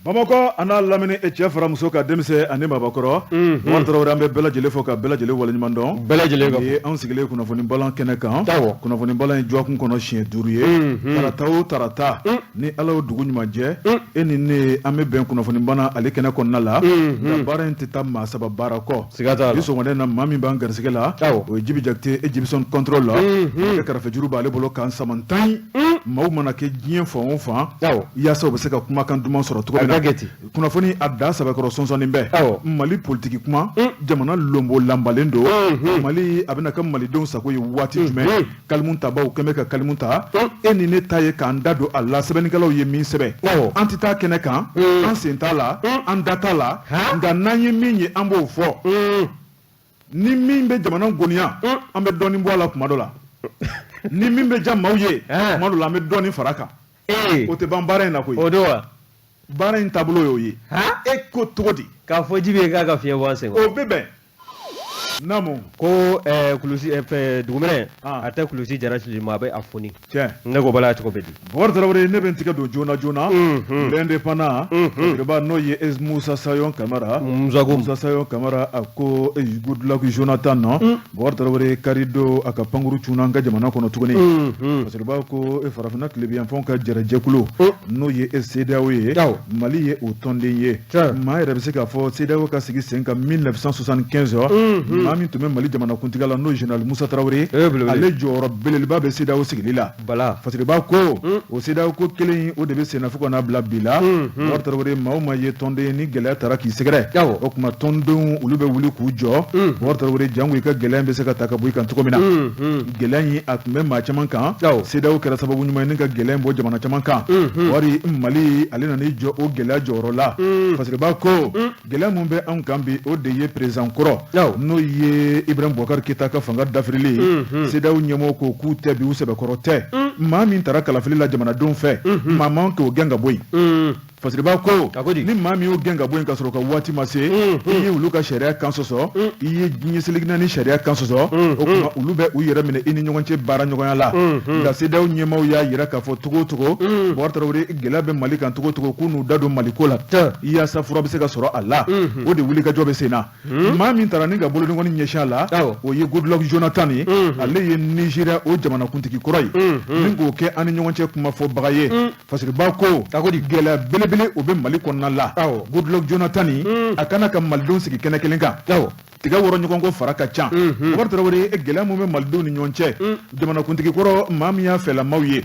Bamakɔ ana lamini e cɛ fara muso ka denmisɛn ani babakɔrɔ Tarawele an bɛ bɛɛ lajɛlen fɔ ka bɛɛ lajɛlen waleɲuman dɔn bɛɛ lajɛlen ka ye anw sigilen kunnafoni balan kɛnɛ kan kunnafoni balan in jɔkun kɔnɔ siɲɛ 5 ye tarata o tarata ni Ala y'o dugu ɲuman jɛ e ni ne an bɛ bɛn kunnafoni balan ale kɛnɛ kɔnɔna la nka baara in tɛ taa maa saba baara kɔ bi sɔgɔmada in na maa min b'an garisɛgɛ la o ye Jibi Jakite Egyptian Control la kɛ kɛrɛfɛ juru b'ale bolo k'an samantan maaw mana kɛ diɲɛ fan o fan yaasa u bɛ se ka kumakan duman sɔrɔ cogo min na kunnafoni a da sabakɔrɔ sɔnsɔnnin bɛɛ Mali politiki kuma jamana lombo lanbalen don Mali a bɛna kɛ malidenw sago ye waati jumɛn kalimu tabaw kɛmɛ ka kalimu ta e ni ne ta ye k'an da don a la sɛbɛnnikɛlaw ye min sɛbɛn an tɛ taa kɛnɛ kan an sen t'a la an da t'a la nka n'an ye min ye an b'o fɔ ni min bɛ jamana goniya an bɛ dɔɔnin bɔ a la kuma dɔ la ni min bɛ ja maaw ye kuma dɔ la an bɛ dɔɔnin fara kan o tɛ ban baara in na koyi o don wa baara in taabolo y'o ye e ko cogo di k'a fɔ Jibi ye k'a ka fiɲɛ bɔ an sen o bɛ bɛn Naamu ko kulusi dugumɛnɛ a tɛ kulusi jara sili ma a bɛ a foni ne ko bala cogo bɛ di Bokari Tarawele ne bɛ n tigɛ don joona l'indépendant Yoruba n'o ye Musa Sayon Kamara Musa Sayon Kamara a ko good luck Jonathan na Bokari Tarawele karido a ka pankuru cunna an ka jamana kɔnɔ tuguni parce que b'a ko farafinna tilebiyanfanw ka jɛrɛjɛkulu n'o ye CEDEAO ye Mali ye o tɔnden ye maa yɛrɛ bɛ se k'a fɔ CEDEAO ka sigi sen kan 1975 maa min tun bɛ Mali jamanakuntigi la n'o Général Musa Tarawele ale jɔyɔrɔ belebeleba bɛ CEDEAO sigili la parce que b'a ko o CEDEAO ko kelen o de bɛ senna fo ka n'a bila bi la Bokari Tarawele maa o maa ye tɔnden ni gɛlɛya taara k'i sɛgɛrɛ o tuma tɔndenw olu bɛ wuli k'u jɔ Bokari Tarawele jango i ka gɛlɛya bɛ se ka ta ka bɔ i kan cogo min na gɛlɛya in a tun bɛ maa caman kan CEDEAO kɛra sababu ɲuman ye ni ka gɛlɛya bɔ jamana caman kan wari Mali ale nan'i jɔ o gɛlɛya jɔyɔrɔ la parce que b'a ko gɛlɛya mun bɛ anw kan bi o de ye président kɔrɔ n'o ye Ibrahim Boubacar Keita ka fanga dafirili ye CEDEAO ɲɛmɔgɔ ko k'u tɛ bi u sɛbɛkɔrɔ tɛ maa min taara kalafili la jamanadenw fɛ maa man k'o gɛn ka bɔ yen parce que b'a ko ni maa min y'o gɛn ka bɔ yen ka sɔrɔ ka waati ma se i ye olu ka sariya kan sɔsɔ i ye ɲɛsigilinɛ ni sariya kan sɔsɔ o tuma olu bɛ u yɛrɛ minɛ i ni ɲɔgɔn cɛ baara ɲɔgɔnya la nka CEDEAO ɲɛmaaw y'a yira k'a fɔ togo togo Bokari Tarawele gɛlɛya bɛ Mali kan togo togo k'u n'u da don Mali ko la yaasa fura bɛ se ka sɔrɔ a la o de wuli ka jɔ bɛ sen na maa min taara ni ka bolodenkɔni ɲɛsin a la o ye Goodluck Jonathan ye ale ye Nigeria o jamanakuntigi kɔrɔ ye min k'o kɛ an ni ɲɔgɔn cɛ kuma fɔbaga ye parce que b'a ko gɛlɛya belebele o bɛ Mali kɔnɔna la Goodluck Jonathan a kana ka malidenw sigi kɛnɛ kelen kan tigɛ wɔrɔ ɲɔgɔn ko fara ka ca Bokari Tarawele gɛlɛya mun bɛ malidenw ni ɲɔgɔn cɛ jamanakuntigi kɔrɔ maa min y'a fɛlamaw ye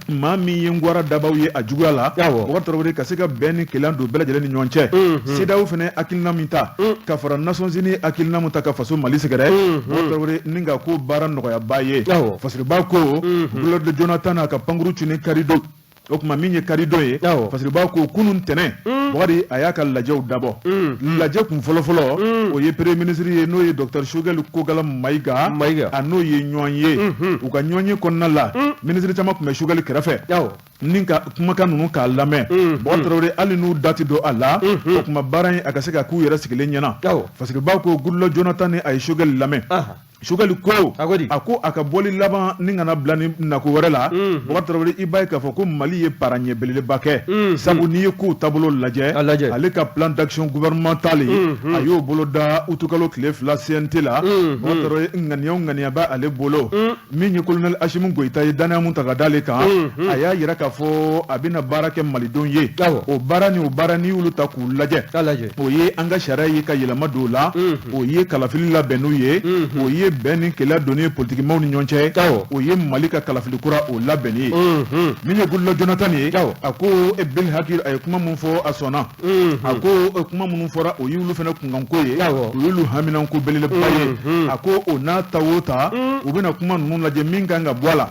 maa min ye ngwara dabaw ye a juguya la Bokari Tarawele ka se ka bɛn ni kɛlɛ don bɛɛ lajɛlen ni ɲɔgɔn cɛ CEDEAO fɛnɛ hakilina min ta ka fara Nations Unies hakilina min ta ka faso Mali sɛgɛrɛ Bokari Tarawele ni ka ko baara nɔgɔyaba ye parce que b'a ko Goodluck Jonathan a ka pankuru cunni karido o tuma min ye karido ye parce que b'a ko kunun tɛnɛn Bokari a y'a ka lajɛw dabɔ lajɛ kun fɔlɔfɔlɔ o ye premier ministre ye n'o ye Dr Choguel Kogala Mayiga a n'o ye ɲɔgɔn ye u ka ɲɔgɔn ye kɔnɔna la ministre caman tun bɛ Choguel kɛrɛfɛ ni ka kumakan ninnu k'a lamɛn Bokari Tarawele hali n'u dati don a la o tuma baara in a ka se ka k'u yɛrɛ sigilen ɲɛna parce que b'a ko Goodluck Jonathan ni a ye Choguel lamɛn Choguel ko a ko a ka bɔli laban ni kana bila ni nako wɛrɛ la Bokari Tarawele i b'a ye k'a fɔ ko Mali ye paranɲɛ belebeleba kɛ sabu n'i ye kow taabolo lajɛ ale ka plan d'action gouvernemental a y'o bolo da utukalo tile 2 CNT la Bokari Tarawele ŋaniya o ŋaniya b'a ale bolo min ye colonel Asimi Goyita ye danaya mun ta ka d'ale kan a y'a yira k'a fɔ a bɛna baara kɛ malidenw ye o baara n'i y'olu ta k'u lajɛ o ye an ka sariya ye ka yɛlɛma don o la o ye kalafili labɛn n'u ye o ye bɛn ni kɛlɛ donni ye politikimaw ni ɲɔgɔn cɛ o ye Mali ka kalafili kura o labɛnni ye min ye Goodluck Jonathan ye a ko Bel Hakil a ye kuma mun fɔ a sɔnna a ko kuma minnu fɔra o y'olu fana kunkanko ye o y'olu haminanko belebeleba ye a ko o n'a ta o ta u bɛna kuma ninnu lajɛ min kan ka bɔ a la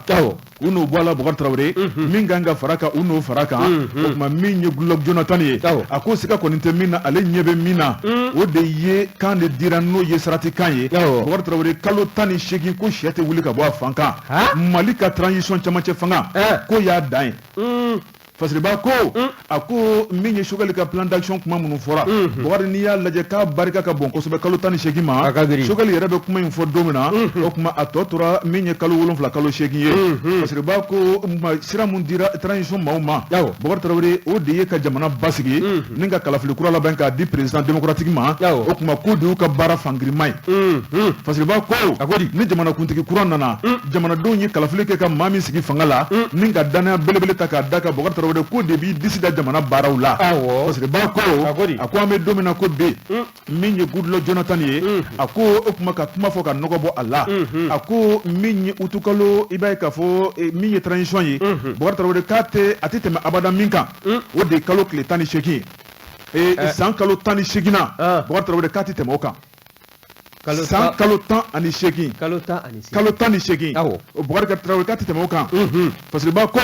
u n'o bɔ a la Bokari Tarawele min kan ka fara kan u n'o fara kan o tuma min ye Goodluck Jonathan ye a ko siga kɔni tɛ min na ale ɲɛ bɛ min na o de ye kan de dira n'o ye sarati kan ye Bokari Tarawele kalo 18 ko sɛ tɛ wuli ka bɔ a fan kan Mali ka transition camancɛ fanga ko y'a dan ye fasiriba ko a ko min ye Choguel ka plan d'action kuma minnu fɔra Bakari n'i y'a lajɛ k'a barika ka bon kosɛbɛ kalo 18 ma Choguel yɛrɛ bɛ kuma in fɔ don min na o kuma a tɔ tora min ye kalo 7 kalo 8 ye fasiriba ko sira mun dira transition maaw ma Bakari Tarawele o de ye ka jamana basigi ni ka kalafili kura labɛn k'a di président démocratique ma o kuma ko de y'u ka baara fangirima ye fasiriba ko ni jamana kuntigi kura nana jamanadenw ye kalafili kɛ ka maa min sigi fanga la ni ka danaya belebele ta k'a da ka Bakari Tarawele ko de b'i disi da jamana baaraw la fasiriba ko a ko an bɛ don min na ko bi min ye Goodluck Jonathan ye a ko o kuma ka kuma fɔ ka nɔgɔ bɔ a la a ko min ye utukalo i b'a ye k'a fɔ min ye transition ye Bakari Tarawele k'a tɛ a tɛ tɛmɛ abada min kan o de ye kalo tile 18 san kalo 18 na Bakari Tarawele k'a tɛ tɛmɛ o kan san kalo 18 kalo 18 Bakari Tarawele k'a tɛ tɛmɛ o kan fasiriba ko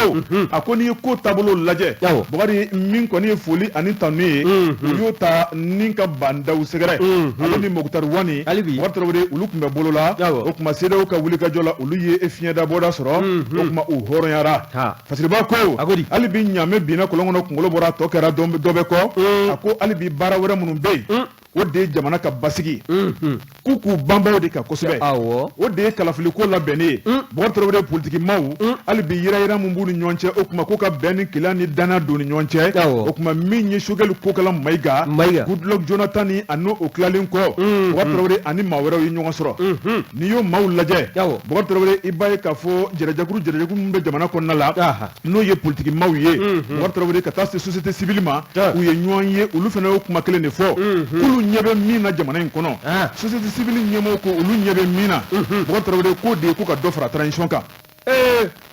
a ko n'i ye ko taabolo lajɛ Bakari min kɔni ye foli ani tanu ye u y'o ta ni ka bandaw sɛgɛrɛ ale ni Mokutari Wani Bakari Tarawele olu tun bɛ bolo la o kuma CEDEAO ka wulikajɔ la olu ye fiɲɛda bɔda sɔrɔ o kuma u hɔrɔnyara fasiriba ko hali bi ɲaamɛ binna kɔlɔn kɔnɔ kunkolo bɔra tɔ kɛra dɔ bɛ kɔ a ko hali bi baara wɛrɛ minnu bɛ yen o de ye jamana ka basigi k'u banbaw de kan kosɛbɛ o de ye kalafili ko labɛnnen ye Bakari Tarawele politiki maaw hali bi yira mun b'u ni ɲɔgɔn cɛ o kuma ko ka bɛn ni kɛlɛ ni danaya don ni ɲɔgɔn cɛ o kuma min ye Choguel kokɛla Mayiga Goodluck Jonathan ni a n'o tilalen kɔ Bakari Tarawele ani maa wɛrɛw ye ɲɔgɔn sɔrɔ n'i y'o maaw lajɛ Bakari Tarawele i b'a ye k'a fɔ jɛrɛjɛkuru min bɛ jamana kɔnɔna la n'o ye politiki maaw ye Bakari Tarawele ka taa se société civile ma u ye ɲɔgɔn ye olu fana y'o kuma kelen de fɔ k'olu ɲɛ bɛ min na jamana in kɔnɔ société civile ɲɛmɔgɔw ko olu ɲɛ bɛ min na Bakari Tarawele ko de ye ko ka dɔ fara transition kan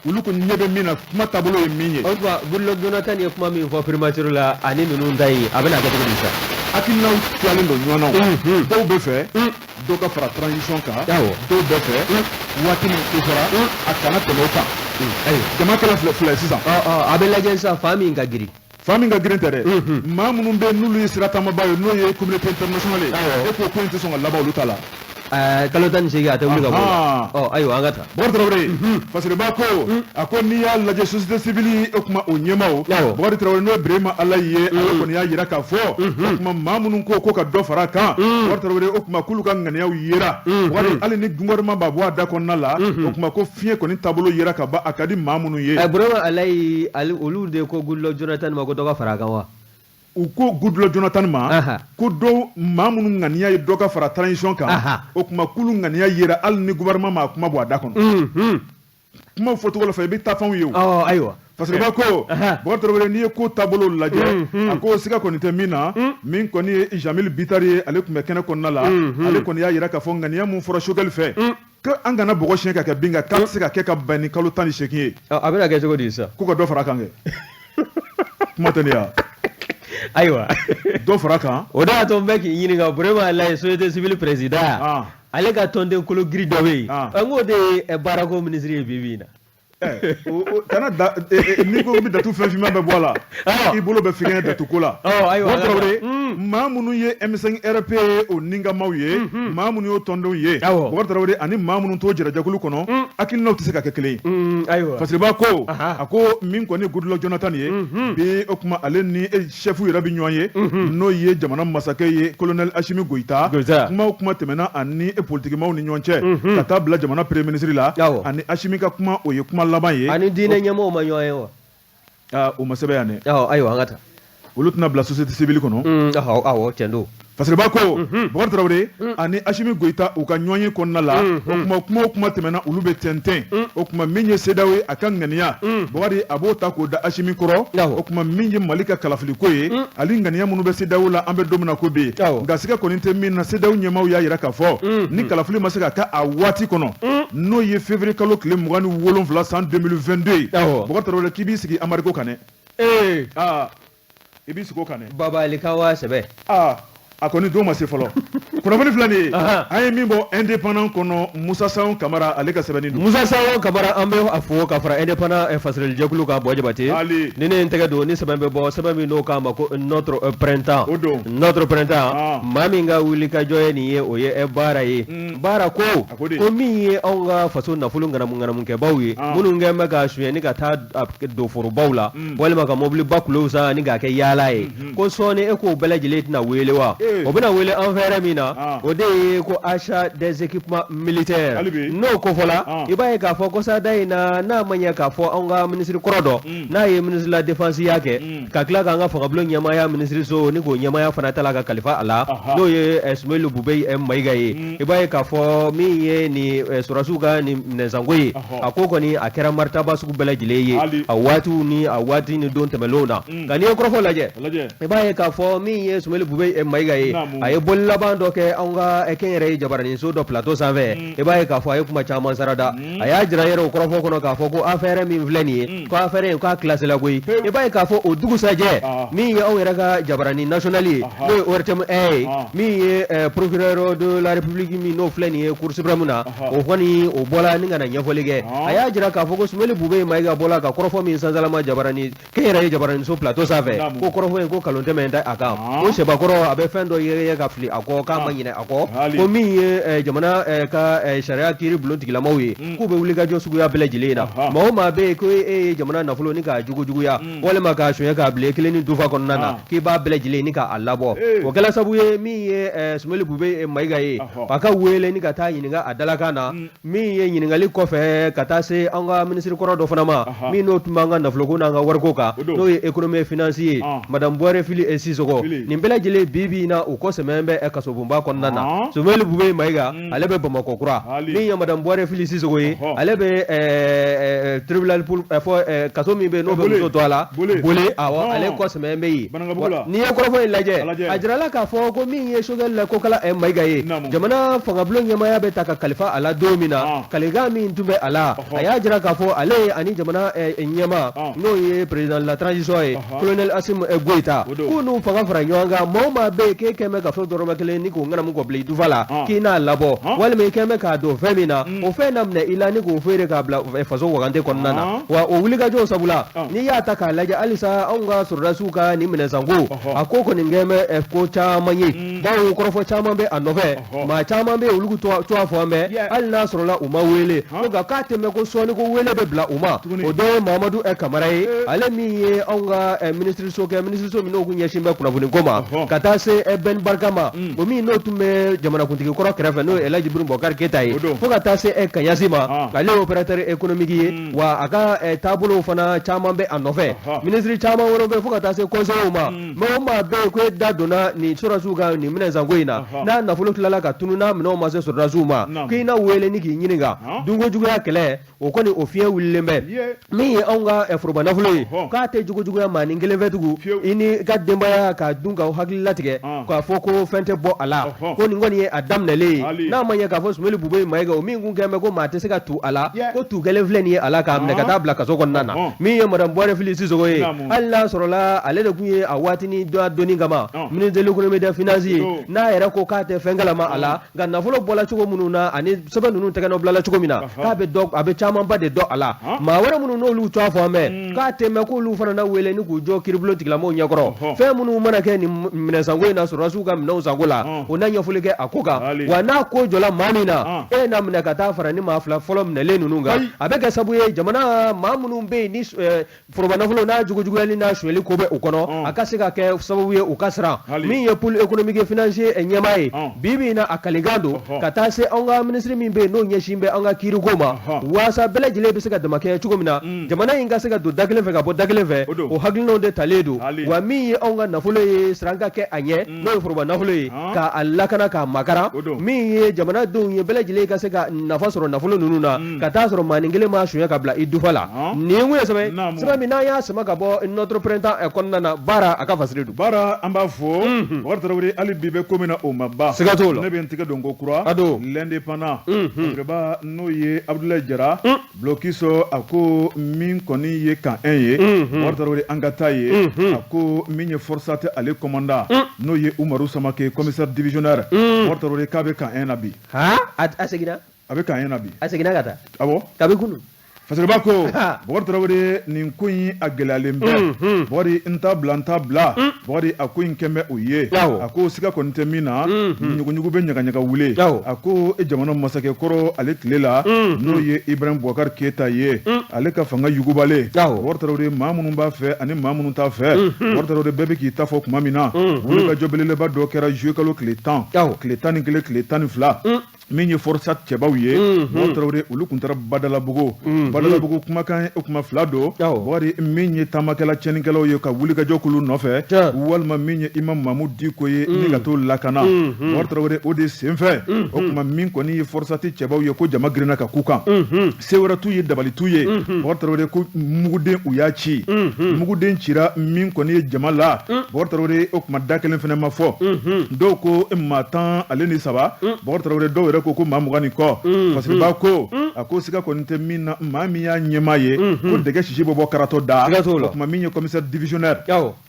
olu ko ɲɛ bɛ min na kuma taabolo ye min ye Goodluck Jonathan ye kuma min fɔ primature la ani ninnu ta ye a bɛna kɛ cogo di sa hakilinaw tilalen don ɲɔgɔn na dɔw bɛ fɛ dɔw ka fara transition kan dɔw bɛ fɛ waati min ko fara a kana tɛmɛ o kan jama kɛra fila sisan a bɛ lajɛ sisan fa min ka girin fa min ka girin tɛ dɛ maa minnu bɛ n'olu ye siratamaba ye n'o ye communauté internationale ye e ko ko in tɛ sɔn ka laban olu ta la kalo 18 a tɛ wuli ka bɔ ayiwa an ka taa Bakari Tarawele fasiriba ko a ko n'i y'a lajɛ société civile o kuma o ɲɛmaaw Bakari Tarawele n'o ye Birahima Alayi ye ale kɔni y'a jira k'a fɔ o kuma maa minnu ko ka dɔ fara a kan Bakari Tarawele o kuma k'olu ka ŋaniyaw yera Bakari hali ni gouvernement b'a bɔ a da kɔnɔna la o kuma ko fiɲɛ kɔni taabolo yera ka ban a ka di maa minnu ye Birahima Alayi olu de ko Goodluck Jonathan ma ko dɔ ka fara a kan wa u ko Goodluck Jonathan ma ko dɔw maa minnu ŋaniya ye dɔ ka fara transition kan o kuma k'olu ŋaniya yera hali ni gouvernement ma kuma bɔ a da kɔnɔ kuma fɔcogo la fɛ i bɛ taa fɛnw ye o ayiwa fasiriba ko Bakari Tarawele n'i ye ko taabolo lajɛ a ko siga kɔni tɛ min na min kɔni ye Jamil Bitari ye ale tun bɛ kɛnɛ kɔnɔna la ale kɔni y'a jira k'a fɔ ŋaniya mun fɔra Choguel fɛ ko an kana bɔgɔ siɲɛ ka kɛ bin kan k'a tɛ se ka kɛ ka bɛn ni kalo 18 ye a bɛna kɛ cogo di sa ko ka dɔ fara a kan kɛ kuma tɛ nin ya ayiwa dɔ fara kan o de y'a to n bɛ k'i ɲininka Birahima Alayi société civile président ale ka tɔnden kolo giri dɔ bɛ yen n k'o de ye baarako minisiri ye bi bi in na kana n'i ko i bɛ datu fɛn finman bɛɛ bɔ a la i bolo bɛ fɛngɛ datu ko la Bakari Tarawele maa minnu ye M5 RP o ninkamaw ye maa minnu y'o tɔndenw ye Bakari Tarawele ani maa minnu t'o jɛrɛjɛkulu kɔnɔ hakilinaw tɛ se ka kɛ kelen ye fasiriba ko a ko min kɔni ye Goodluck Jonathan ye bi o kuma ale ni chef yɛrɛ bɛ ɲɔgɔn ye n'o ye jamana masakɛ ye colonel Assimi Goïta kuma o kuma tɛmɛna ani politikimaw ni ɲɔgɔn cɛ ka taa bila jamana premier ministre la ani Assimi ka kuma o ye kuma laban ye ani diinɛ ɲɛmɔgɔw ma ɲɔgɔn ye wa o ma sɛbɛn yan dɛ ayiwa an ka taa olu tɛna bila société civile kɔnɔ awɔ tiɲɛ don fasiriba ko Bakari Tarawele ani Assimi Goïta u ka ɲɔgɔn ye kɔnɔna la o kuma tɛmɛna olu bɛ tɛntɛn o kuma min ye CEDEAO ye a ka ŋaniya Bakari a b'o ta k'o da Assimi kɔrɔ o kuma min ye Mali ka kalafili ko ye ale ŋaniya minnu bɛ CEDEAO la an bɛ don min na ko bi nka siga kɔni tɛ min na CEDEAO ɲɛmaaw y'a jira k'a fɔ ni kalafili ma se ka kɛ a waati kɔnɔ n'o ye février kalo tile 27 san 2022 ye Bakari Tarawele k'i b'i sigi Amérique kan dɛ i b'i sigi o kan dɛ Baba Ali kan wa sɛbɛ a kɔni don ma se fɔlɔ kunnafoni filɛ nin ye an ye min bɔ indépendant kɔnɔ Musa Sayɔn Kamara ale ka sɛbɛnni don. Musa Sayɔn Kamara an bɛ a fɔ ka fara indépendant fasilili jɛkulu kan Bɔ Jabate ni ne n tɛgɛ don ni sɛbɛn bɛ bɔ sɛbɛn min n'o k'a ma ko notre printemps notre printemps maa min ka wuli ka jɔ ye nin ye o ye baara ye baara ko min ye anw ka faso nafolo ŋanamu-ŋanamukɛbaw ye minnu kɛn bɛ ka suyɛni ka taa don forobaw la walima ka mobiliba kulew san ni k'a kɛ yaala ye ko sɔɔni e k'o bɛɛ lajɛlen tɛna wele wa o bɛna wele an fɛɛrɛ min na o de ye ko achat des équipements militaires n'o kofɔla i b'a ye k'a fɔ kɔsada in na n'a ma ɲɛ k'a fɔ anw ka minisiri kɔrɔ dɔ n'a ye ministre la défense ya kɛ ka tila k'an ka fangabulon ɲɛmaaya minisiri so ni k'o ɲɛmaaya fana ta la ka kalifa a la n'o ye Sumailu Bube Mayiga ye i b'a ye k'a fɔ min ye nin sɔrɔsiw ka nin minɛnsanko ye a ko kɔni a kɛra maritaba sugu bɛɛ lajɛlen ye a waatiw ni a waati ni don tɛmɛlenw na nka n'i ye kɔrɔfɔ lajɛ i b'a ye k'a fɔ min ye Sumailu Bube Mayiga ye a ye boli laban dɔ kɛ anw ka kɛnyɛrɛye jabaranin so dɔ plateau sanfɛ i b'a ye k'a fɔ a ye kuma caman sarada a y'a jira yɛrɛ o kɔrɔfɔ kɔnɔ k'a fɔ ko affaire min filɛ nin ye ko affaire in k'a classé la koyi i b'a ye k'a fɔ o dugusajɛ min ye anw yɛrɛ ka jabaranin national ye n'o ye ORTM ye min ye procureur de la république min n'o filɛ nin ye cour suprême na o kɔni o bɔla ni ka na ɲɛfɔli kɛ a y'a jira k'a fɔ ko Sumailu Bube Mayiga bɔla ka kɔrɔfɔ min sansalama jabaranin kɛnyɛrɛye jabaranin so plateau sanfɛ ko kɔrɔfɔ in ko kalon tɛmɛ tɛ a kan ko sɛbakɔrɔ a bɛ fɛn dɔ yɛrɛ ka fili a kɔ k'a ma ɲinɛ a kɔ ko min ye jamana ka sariya kiiri bulon tigilamaw ye k'u bɛ wuli ka jɔ suguya bɛɛ lajɛlen na maa o maa bɛ yen ko e ye jamana nafolo ni k'a jugujuguya walima k'a suɲɛ k'a bila kelen ni dufa kɔnɔna na k'i b'a bɛɛ lajɛlen ni k'a labɔ o kɛla sabu ye min ye Sumailu Bube Mayiga ye a ka wele ni ka taa ɲininka a dalakan na min ye ɲininkali kɔfɛ ka taa se an ka minisiri kɔrɔ dɔ fana ma min n'o tun b'an ka nafoloko n'an ka wariko kan n'o ye économie finance ye madame Buware Fili Sisoko nin bɛɛ lajɛlen bi na u kɔ sɛmɛ bɛ kasobonba kɔnɔna na Sumailu Bube Mayiga ale bɛ Bamakɔ kura min ye madame Buware Fili Sisoko ye ale bɛ tribunal pour kaso min bɛ n'o bɛ muso to a la bole awɔ ale kɔ sɛmɛ bɛ yen n'i ye kɔrɔfɔ in lajɛ a jirala k'a fɔ ko min ye sogɛli la ko kala Mayiga ye jamana fangabulon ɲɛmaaya bɛ ta ka kalifa a la don min na kalikan min tun bɛ a la a y'a jira k'a fɔ ale ani jamana ɲɛma n'o ye président de la transition ye colonel Assimi Goïta k'u n'u fanga fara ɲɔgɔn kan maa o maa bɛ yen k'e kɛn bɛ ka fɛn dɔrɔmɛ kelen ni k'o ŋanamu kɔ bila i dufa la k'i n'a labɔ walima i kɛn bɛ k'a don fɛn min na o fɛn na minɛ i la ni k'o feere k'a bila faso wagante kɔnɔna na wa o wulikajɔ sabula n'i y'a ta k'a lajɛ halisa anw ka sɔrɔdasiw ka nin minɛnsanko a ko kɔni kɛn bɛ ko caman ye bawo kɔrɔfɔ caman bɛ a nɔfɛ maa caman bɛ olu to a fɔ an bɛ hali n'a sɔrɔla u ma wele nka k'a tɛmɛ ko sɔɔni ko wele bɛ bila u ma o dɔ ye Mahamadu Kamara ye ale min ye anw ka minisiri so kɛ minisiri so min n'o kun ɲɛsin bɛ kunnafoni ko ma ka taa se Ben Barka ma o min n'o tun bɛ jamanakuntigi kɔrɔ kɛrɛfɛ n'o ye Elhaji Ibrim Boubacar Keita ye fo ka taa se Kaɲasi ma ale ye opérateur économique ye wa a ka taabolow fana caman bɛ a nɔfɛ minisiri caman wɛrɛw bɛ fo ka taa se conseillers ma maa o maa bɛ yen ko e da donna nin sɔrɔdasiw ka nin minɛnsanko in na n'a nafolo tilala ka tunu n'a minɛnw ma se sɔrɔdasiw ma k'i na wele ni k'i ɲininka dunkojuguya kɛlɛ o kɔni o fiɲɛ wulilen bɛ min ye anw ka foroba nafolo ye k'a tɛ jugujuguya maa ni kelen fɛ tugun i ni ka denbaya ka dun ka hakili latigɛ k'a fɔ ko fɛn tɛ bɔ a la ko nin kɔni ye a daminɛlen ye n'a ma ɲɛ k'a fɔ Sumailu Bube Mayiga o min kun kɛn bɛ ko maa tɛ se ka tu a la ko tu kɛlen filɛ nin ye a la k'a minɛ ka taa bila kaso kɔnɔna na min ye madame Buware Fili Sisoko ye hali n'a sɔrɔla ale de kun ye a waatini dɔnni kama ministre de l'économie des finances ye n'a yɛrɛ ko k'a tɛ fɛn kalama a la nka nafolo bɔla cogo minnu na ani sɛbɛn ninnu tɛgɛnɔ bilala cogo min na k'a bɛ camanba de dɔn a la maa wɛrɛ minnu n'olu to a fɔ an mɛn k'a tɛmɛ k'olu fana na wele ni k'u jɔ kiiribulon tigilamaw ɲɛkɔrɔ fɛn minnu mana kɛ nin minɛnsanko in na sɔrɔdasiw ka minɛnw sanko la o na ɲɛfɔli kɛ a ko kan wa n'a ko jɔla maa min na e na minɛ ka taa fara ni maa fila fɔlɔ minɛlen ninnu kan a bɛ kɛ sabu ye jamana maa minnu bɛ yen ni foroba nafolo n'a jugujuguyali n'a suyɛli ko bɛ u kɔnɔ a ka se ka kɛ sababu ye u ka siran min ye pôle économique financier ɲɛmaa ye bi in na a kalikan don ka taa se an ka minisiri min bɛ yen n'o ɲɛsin bɛ an ka kiiriko ma waasa bɛɛ lajɛlen bɛ se ka damakɛ cogo min na jamana in ka se ka don da kelen fɛ ka bɔ da kelen fɛ o hakilinaw de talen don wa min ye anw ka nafolo ye siran ka kɛ a ɲɛ n'o ye foroba nafolo ye k'a lakana k'a makara min ye jamanadenw ye bɛɛ lajɛlen ka se ka nafa sɔrɔ nafolo ninnu na ka taa sɔrɔ maa ni kelen ma suɲɛ ka bila i dufa la nin kun ye sɛbɛn min n'an y'a sama ka bɔ notre printemps kɔnɔna na baara a ka fasiri don baara an b'a fɔ Bakari Tarawele hali bi bɛ ko min na o ma ban siga t'o la ne bɛ n tigɛ don ko kura l'indépendant n'o ye Abdoulaye Jara Blokiso a ko min kɔni ye kan 1 ye Bakari Tarawele an ka taa ye a ko min ye forçat ale commandant n'o ye ye Umaru Samake commissaire divisionnaire Bokar Traoré k'a bɛ kan nabi a seginna a bɛ kan nabi a seginna ka taa awɔ kabi kunu parce que b'a ko Bokar Traoré nin ko in a gɛlɛyalen bɛ Bokari n t'a bila Bokari a ko in kɛn bɛ o ye a ko siga kɔni tɛ min na ɲuguɲugu bɛ ɲagaɲaga wule a ko jamana masakɛ kɔrɔ ale tile la n'o ye Ibrahim Boubacar Keita ye ale ka fanga yugubalen Bokar Traoré maa minnu b'a fɛ ani maa minnu t'a fɛ Bokar Traoré bɛɛ bɛ k'i ta fɔ tuma min na wulikajɔ belebeleba dɔ kɛra juillet kalo tile 10 tile 11 tile 12 min ye Forçat cɛbaw ye Bokar Traoré olu tun taara Badalabugu kumakan o kuma fila don Bokari min ye taamakɛla tiɲɛnikɛlaw ye ka wulikajɔ k'olu nɔfɛ walima min ye Imam Mahmud Diko ye ni ka t'o lakana Bokar Traoré o de senfɛ o kuma min kɔni ye Forçat cɛbaw ye ko jama girinna ka k'u kan se wɛrɛ t'u ye dabali t'u ye Bokar Traoré ko muguden u y'a ci muguden cira min kɔni ye jama la Bokar Traoré o kuma da kelen fɛnɛ ma fɔ dɔw ko maa 10 ale ni 3 Bokar Traoré dɔw yɛrɛ ko maa 20 ni kɔ parce que b'a ko a ko siga kɔni tɛ min na maa min y'a ɲɛmaa ye ko dɛgɛ sisi bɛ bɔ karatɔ da o kuma min ye commissaire divisionnaire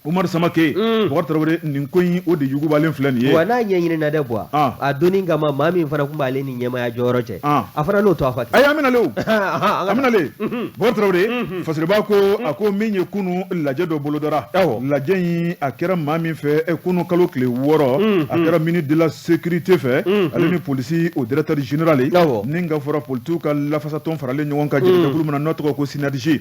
Umaru Samake Bokar Traoré nin ko in o de yugubalen filɛ nin ye wa n'a ɲɛɲini na dɛ bɔ a donni kama maa min fana kun b'ale ni ɲɛmaaya jɔyɔrɔ cɛ a fana n'o to a fa ayi an bɛnale o an bɛnale Bokar Traoré parce que b'a ko a ko min ye kunu lajɛ dɔ bolodara lajɛ in a kɛra maa min fɛ kunu kalo tile 6 a kɛra ministre de la sécurité fɛ ale ni polisi o directeur général ni ka fɔra politiw ka lafasatɔn faralen ɲɔgɔn kan jɛkulu min na n'o tɔgɔ ko synergie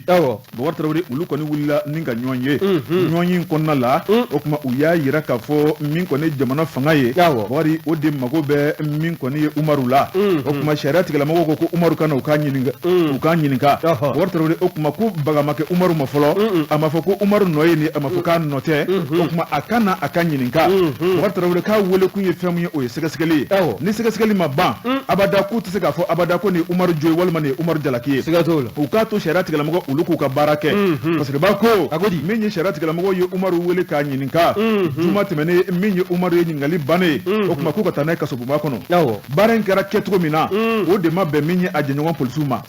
Bokar Traoré olu kɔni wulila ni ka ɲɔgɔn ye ɲɔgɔn in kɔnɔna la o kuma u y'a yira k'a fɔ min kɔni jamana fanga ye Bokari o de mago bɛ min kɔni ye Umaru la o kuma sariya tigilamɔgɔw ko ko Umaru kana u k'a ɲininka Bokar Traoré o kuma ko baga ma kɛ Umaru ma fɔlɔ a ma fɔ ko Umaru nɔ ye nin a ma fɔ k'a nɔ tɛ o kuma a ka na a ka ɲininka Bokar Traoré k'a wele kun ye fɛn min ye o ye sɛgɛsɛgɛli ye ni sɛgɛsɛgɛli ma ban abada k'u tɛ se k'a fɔ abada ko nin Umaru Jo ye walima nin Umaru Jalaki ye u k'a to sariya tigilamɔgɔ olu k'u ka baara kɛ parce que b'a ko min ye sariya tigilamɔgɔ ye Umaru wele k'a ɲininka juma tɛmɛnen min ye Umaru ye ɲininkali bannen o kuma k'u ka taa n'a ye kasobonba kɔnɔ baara in kɛra kɛcogo min na o de ma bɛn min ye a jɛɲɔgɔn polisiw ma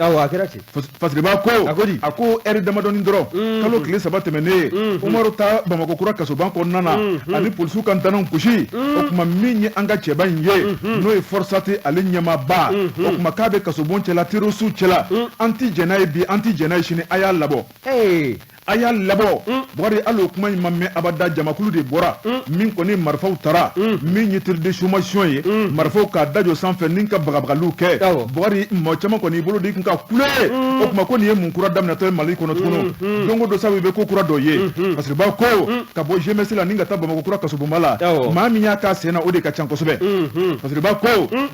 parce que b'a ko a ko ɛri damadɔni dɔrɔn kalo tile 3 tɛmɛnen Umaru ta Bamakɔ kura kasoban kɔnɔna na ani polisiw ka ntanan gosi o kuma min ye an ka cɛba in ye n'o ye Forçat ale ɲɛmaaba o kuma k'a bɛ kasobon cɛla terrorisiw cɛla an ti jɛn n'a ye bi an ti jɛn n'a ye sini a y'a labɔ a y'a labɔ Bokari hali o kuma in ma mɛn abada jamakulu de bɔra min kɔni marifaw tara min ye tire de sommation ye marifaw k'a dajɔ sanfɛ ni ka bagabagaliw kɛ Bokari mɔgɔ caman kɔni i bolo de kun ka kule o kuma ko nin ye mun kura daminɛtɔ ye Mali kɔnɔ tuguni don o don sabu i bɛ ko kura dɔ ye parce que b'a ko ka bɔ GMS la ni ka taa Bamakɔ kura kasobonba la maa min y'a k'a sen na o de ka ca kosɛbɛ parce que b'a ko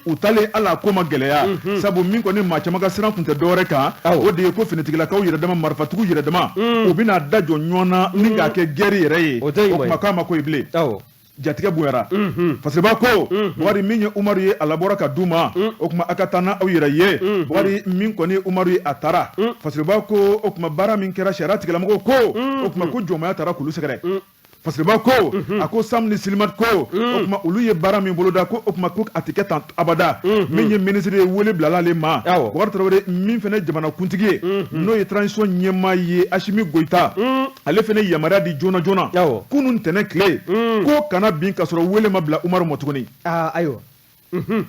u talen hali a ko ma gɛlɛya sabu min kɔni maa caman ka siran tun tɛ dɔwɛrɛ kan o de ye ko finitigilakaw yɛrɛ dama marifatigiw yɛrɛ dama u bɛna da jɔ ɲɔgɔn na ni k'a kɛ guerre yɛrɛ ye o kuma k'a ma ko ye bilen jatigɛ bonyara parce que b'a ko Bokari min ye Umaru ye a labɔra ka d'u ma o kuma a ka taa n'aw yɛrɛ ye Bokari min kɔni ye Umaru ye a taara parce que b'a ko o kuma baara min kɛra sariya tigilamɔgɔw ko o kuma ko jɔnmaya taara k'olu sɛgɛrɛ parce que b'a ko a ko Sam ni Silimat ko o kuma olu ye baara min boloda ko o kuma ko a tɛ kɛ tan abada min ye ministre ye wele bilala ale ma Bokar Traoré min fɛnɛ jamana kuntigi ye n'o ye transition ɲɛmaa ye Asimi Goyita ale fɛnɛ yamaruya di joona joona kunun ntɛnɛn tile ko kana bin ka sɔrɔ wele ma bila Umaru ma tuguni ayiwa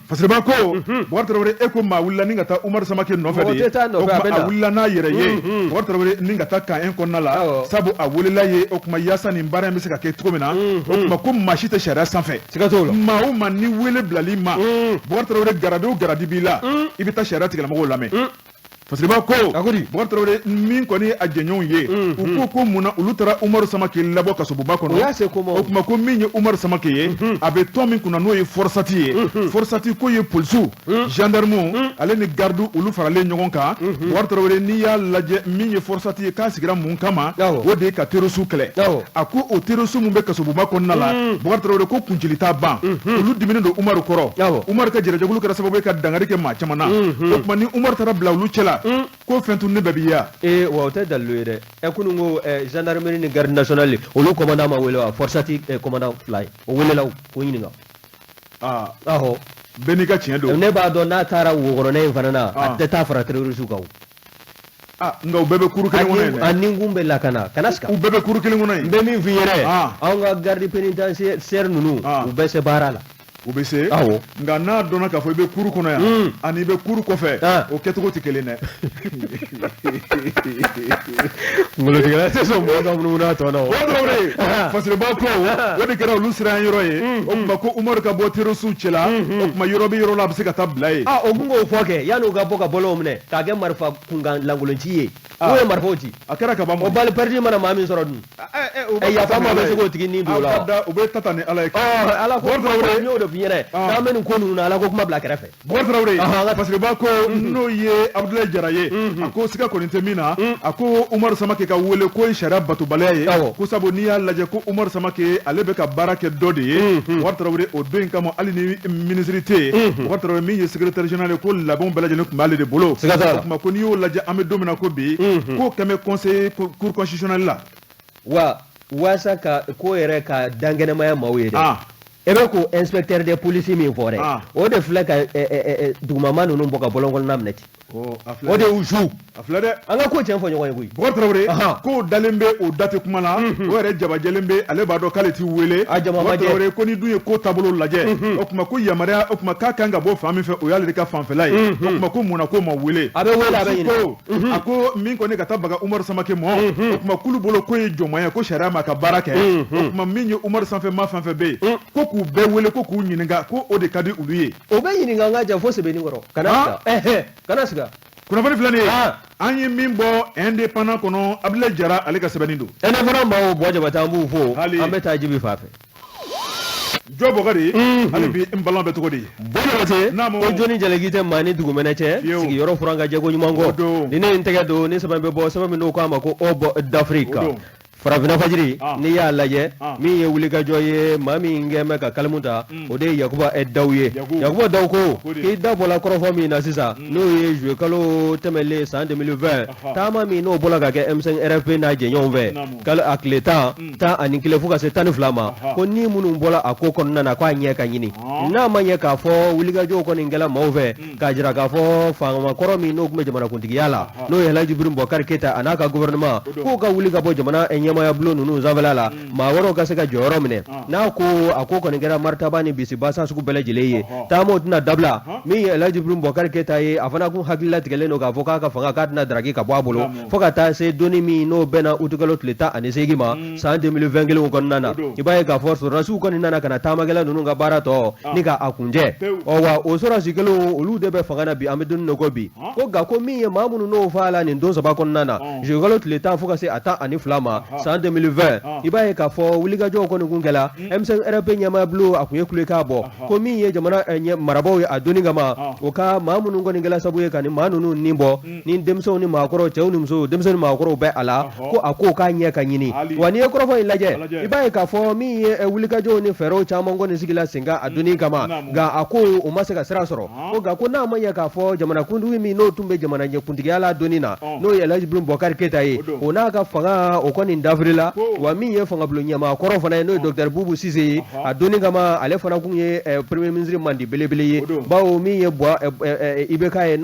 parce que b'a ko Bokar Traoré e ko maa wulila ni ka taa Umaru Samake nɔfɛ de ye o kuma a wulila n'a yɛrɛ ye Bokar Traoré ni ka taa kan kɔnɔna la sabu a welela ye o kuma yaasa nin baara in bɛ se ka kɛ cogo min na o kuma ko maa si tɛ sariya sanfɛ maa o maa ni wele bilali ma Bokar Traoré garadi o garadi b'i la i bɛ taa sariya tigilamɔgɔw lamɛn parce que b'a ko Bokar Traoré min kɔni a jɛɲɔgɔnw ye u ko munna olu taara Umaru Samake labɔ kasoboba kɔnɔ o kuma ko min ye Umaru Samake ye a bɛ tɔn min kunna n'o ye Forçat ye Forçat ko ye polisiw gendarmew ale ni garde olu faralen ɲɔgɔn kan Bokar Traoré n'i y'a lajɛ min ye Forçat ye k'a sigira mun kama o de ye ka terrorisiw kɛlɛ a ko o terrorisiw min bɛ kasoboba kɔnɔna la Bokar Traoré ko kuncili t'a ban olu diminen don Umaru kɔrɔ Umaru ka jɛrɛjɛkulu kɛra sababu ye ka dangari kɛ maa caman na o kuma ni Umaru taara bila olu cɛla ko fɛn tun ne bɛɛ b'i ya wa o tɛ dalilu ye dɛ kunun ko gendarmerie ni garde nationale olu commandant ma wele wa Forçat commandant fila ye o welela k'o ɲininka ahɔ bɛɛ n'i ka tiɲɛ don ne b'a dɔn n'a taara Wokɔrɔnɛ in fana na a tɛ taa fara terroriste kan nga u bɛɛ bɛ kuru kelen kɔnɔ ye ani ngum bɛ lakana kana sika u bɛɛ bɛ kuru kelen kɔnɔ ye n bɛ min f'i yɛrɛ anw ka garde pénitentiaire ninnu u bɛɛ se baara la u bɛ se nka n'a dɔnna k'a fɔ i bɛ kuru kɔnɔ yan ani i bɛ kuru kɔfɛ o kɛcogo tɛ kelen dɛ ngolotigɛla tɛ sɔn mɔgɔ ka munumunu a tɔ la o fasiriba ko o de kɛra olu siran yɔrɔ ye o tuma ko Umaru ka bɔ terroriste cɛ la o tuma yɔrɔ bɛ yɔrɔ la a bɛ se ka taa bila ye o kun k'o fɔ kɛ yanni u ka bɔ ka bɔlɔw minɛ k'a kɛ marifa kunkan lankolonci ye o ye marifaw ci a kɛra ka ban o bali pɛrɛdi mana maa min sɔrɔ dun yafa ma bɛ se k'o tigi nin don o la u bɛ ta ni ala ye ala ko n y'o de f'i ɲɛna n'an bɛ nin ko ninnu na ala ko kuma bila kɛrɛfɛ Bɔkari fasiriba ko n'o ye Abudulayi Jara ye a ko siga kɔni tɛ min na a ko Umaru Samake ka wele ko ye sariya batobaliya ye ko sabu n'i y'a lajɛ ko Umaru Samake ale bɛ ka baara kɛ dɔ de ye Bɔkari Tarawele o don in kama hali ni minisiri tɛ yen Bɔkari Tarawele min ye secrétaire général ye ko labɛnw bɛɛ lajɛlen tun b'ale de bolo o tuma ko n'i y'o lajɛ an bɛ don min na ko bi ko kɛmɛ conseil cour constitutionnel la wa waasa ka ko yɛrɛ ka dankɛnɛmaya maaw ye dɛ e bɛ ko inspecteur de police min fɔ dɛ o de filɛ ka dugumama ninnu bɔ ka bɔlɔn kɔnɔna minɛ ten o de y'u su a filɛ dɛ an ka ko tiɲɛ fɔ ɲɔgɔn ye koyi Bɔkari Tarawele ko dalen bɛ o date kuma na o yɛrɛ jabajɛlen bɛ ale b'a dɔn k'ale t'i wele Bɔkari Tarawele ko ni dun ye ko taabolo lajɛ o tuma ko yamaruya o tuma k'a kan ka bɔ fan min fɛ o y'ale de ka fanfɛla ye o tuma ko munna k'o ma wele a bɛ wele a bɛ ɲininka a ko min kɔni ka taa baga Umaru Samake mɔ o tuma k'olu bolo ko ye jɔnmaya ye ko sariya ma ka baara kɛ o tuma min ye Umaru sanfɛ maa fɛn fɛn bɛ yen ko k'u bɛɛ wele ko k'u ɲininka ko o de ka di olu ye o bɛ ɲininka an ka jan fo sɛbɛnni kɔrɔ kana siga kunnafoni filɛ nin ye an ye min bɔ indépendant kɔnɔ Abudulayi Jara ale ka sɛbɛnni don indépendant maaw Buwa Jabate an b'u fo an bɛ taa Jibi fa fɛ jɔ Bɔkari hali bi n baliman bɛ cogo di Buwa Jabate ko joni jalaki tɛ maa ni dugumɛnɛ cɛ sigiyɔrɔ furan ka jɛ ko ɲuman kɔ ni ne ye n tɛgɛ don ni sɛbɛn bɛ bɔ sɛbɛn min n'o k'a ma ko Ordre d'Afrique farafinna fajiri n'i y'a lajɛ min ye wulikajɔ ye maa min kɛn bɛ ka kalimu ta o de ye Yakuba Daw ye Yakuba Daw ko k'i da bɔla kɔrɔfɔ min na sisan n'o ye juillet kalo tɛmɛnlen san 2020 taama min n'o bɔla ka kɛ M5 RFP n'a jɛɲɔgɔnw fɛ a tile 10 ani kelen fo ka se 12 ma ko ni minnu bɔla a ko kɔnɔna na k'a ɲɛ ka ɲini n'a ma ɲɛ k'a fɔ wulikajɔw kɔni kɛla maaw fɛ k'a jira k'a fɔ fangama kɔrɔ min n'o tun bɛ jamanakuntigiya la n'o ye Elhaji Ibrahim Boubacar Keita a n'a ka gouvernement k'o ka wuli ka bɔ jamana ɲɛmaya bulon ninnu sanfɛla la maa wɛrɛw ka se ka jɔyɔrɔ minɛ n'a ko a ko kɔni kɛra maritaba ni bisibasa sugu bɛɛ lajɛlen ye taamaw tɛna dabila min ye Elhaji Ibrahim Boubacar Keita ye a fana kun hakili latigɛlen don k'a fɔ k'a ka fanga k'a tɛna daraki ka bɔ a bolo fo ka taa se donni min n'o bɛnna utikalo tile 18 ma san 2021 kɔnɔna na i b'a ye k'a fɔ sɔrɔdasiw kɔni nana ka na taamakɛla ninnu ka baara tɔ ni ka a kunjɛ wa o sɔrɔdasi kelenw olu de bɛ fanga na bi an bɛ donni na ko bi ko nka ko min ye maa minnu n'o fɔ a la nin don saba kɔnɔna na juillet kalo tile 10 fo ka se a 12 ma san 2020 i b'a ye k'a fɔ wulikajɔw kɔni kun kɛla M5 RFP ɲɛmaya bulon a kun ye kulekan bɔ ko min ye jamana marabaaw ye a donni kama o ka maa minnu kɔni kɛla sabu ye ka nin maa ninnu nin bɔ ni denmisɛnw ni maakɔrɔw cɛw ni musow denmisɛnw ni maakɔrɔw bɛ a la ko a ko k'a ɲɛ ka ɲini wa n'i ye kɔrɔfɔ in lajɛ i b'a ye k'a fɔ min ye wulikajɔw ni fɛɛrɛw caman kɔni sigila sen kan a donni kama nka a ko o ma se ka sira sɔrɔ ko nka ko n'a ma ɲɛ k'a fɔ jamanakuntigi min n'o tun bɛ jamana ɲɛkuntigiya la donni na n'o ye Elhaji Ibrahim Boubacar Keita ye o n'a ka fanga o kɔni dafirila wa min ye fangabulon ɲɛmaa kɔrɔ fana ye n'o ye Dr Bubu Sise ye a donni kama ale fana kun ye premier ministre mandi belebele ye bawo min ye IBK ye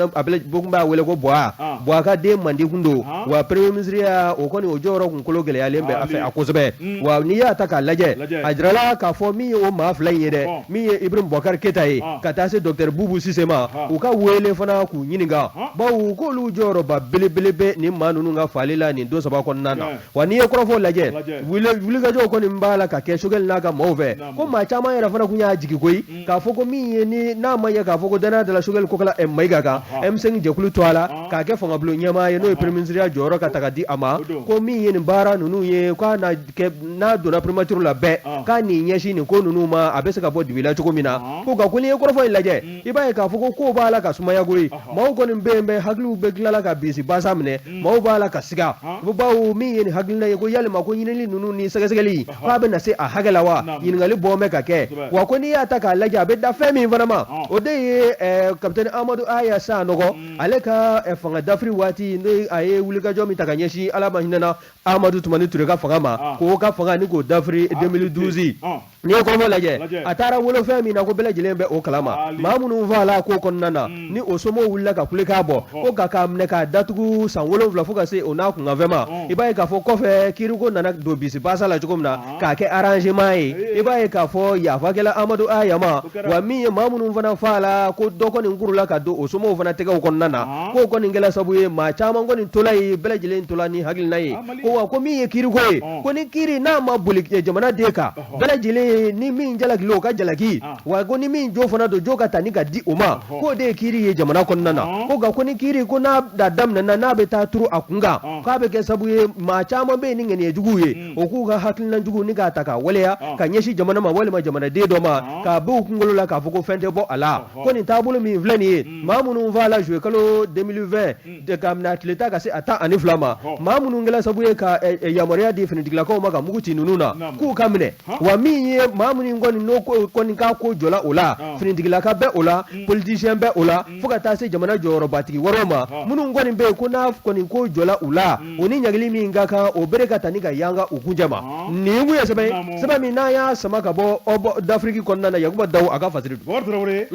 bokun b'a wele ko Buwa ka den mandi kun don wa premier ministre ya o kɔni o jɔyɔrɔ kun kolo gɛlɛyalen bɛ a fɛ a kosɛbɛ wa n'i y'a ta k'a lajɛ a jirala k'a fɔ min ye o maa fila in ye dɛ min ye Ibrahim Boubacar Keita ye ka taa se Dr Bubu Sise ma u ka wele fana k'u ɲininka bawo k'olu jɔyɔrɔba belebele bɛ nin maa ninnu ka faali la nin don saba kɔnɔna na wa n'i ye kɔrɔfɔ lajɛ wulikajɔw kɔni b'a la ka kɛ Choguel n'a ka maaw fɛ ko maa caman yɛrɛ fana kun y'a jigi koyi k'a fɔ ko min ye ni n'a ma ɲɛ k'a fɔ ko danaya dala Choguel ko kala Mayiga kan M5 jɛkulu to a la k'a kɛ fangabulon ɲɛmaa ye n'o ye premier ministre jɔyɔrɔ ka ta ka di a ma ko min ye nin baara ninnu ye k'a n'a donna primature la bɛɛ k'a nin ɲɛsin nin ko ninnu ma a bɛ se ka bɔ dibi la cogo min na ko nka ko n'i ye kɔrɔfɔ in lajɛ i b'a ye k'a fɔ ko kow b'a la ka sumaya koyi maaw kɔni bɛ yen bɛ hakiliw bɛ tilala ka bisi basa minɛ maaw b'a la ka siga bawo min ye nin hakilina ye ko ko yalima ko ɲinili nunu ni sɛgɛsɛgɛli k'a bɛ na se a hakɛ la wa ɲininkali bɔnbɛ ka kɛ wa ko n'i y'a ta k'a lajɛ a bɛ da fɛn min fana ma o de ye kapitɛni amadu aya sa nɔgɔ ale ka fanga dafiri waati ne a ye wulikajɔ min ta ka ɲɛsin ala ma hinɛna amadu tumani ture ka fanga ma k'o ka fanga ni k'o dafiri 2012 n'i ye kɔnɔmɔ lajɛ a taara wolofɛn min na ko bɛɛ lajɛlen bɛ o kalama maa minnu fɔ a la k'o kɔnɔna na ni o somɔgɔw wulila ka kulekan bɔ ko k'a minɛ k'a datugu san 7 fo ka se o n'a kunkanfɛn ma i b'a ye k'a fɔ kɔfɛ kiiriko nana don bisi basa la cogo min na k'a kɛ arrangement ye i b'a ye k'a fɔ yafakɛla amadu aya ma wa min ye maa minnu fana fɔ a la ko dɔ kɔni kurula ka don o somɔgɔw fana tɛgɛw kɔnɔna na k'o kɔni kɛla sabu ye maa caman kɔni tola ye bɛɛ lajɛlen tola ni hakilina ye ko wa ko min ye kiiriko ye ko ni kiiri n'a ma boli jamana den kan bɛɛ lajɛlen ni min jalaki o ka jalaki wa ko ni min jo fana don jo ka ta ni ka di o ma k'o de ye kiiri ye jamana kɔnɔna na ko nka ko ni kiiri ko n'a da daminɛna n'a bɛ taa turu a kun kan k'a bɛ kɛ sabu ye maa caman bɛ yen ni ŋaniyajuguw ye o k'u ka hakilina jugu ni k'a ta k'a waleya ka ɲɛsin jamana ma walima jamanaden dɔ ma k'a b'u kunkolo la k'a fɔ ko fɛn tɛ bɔ a la ko nin taabolo min filɛ nin ye maa minnu f'a la juillet kalo 2020 ka minɛ tile ta ka se a 12 ma maa minnu kɛla sabu ye ka yamaruya di finitigilakaw ma ka mugu ci ninnu na k'u ka minɛ wa min ye maa minnu kɔni n'o kɔni k'a ko jɔla o la finitigilaka bɛ o la politicien bɛ o la fo ka taa se jamana jɔyɔrɔbatigi wɔɔrɔ ma minnu kɔni bɛ yen ko n'a kɔni ko jɔla u la o ni ɲagili min ka kan o bere ka ta ni ka yanga u kunjɛ ma nin kun ye sɛbɛn min n'a y'a sama ka bɔ d'Afrique kɔnɔna na Yakuba Dawu a ka fasiri don Tarawele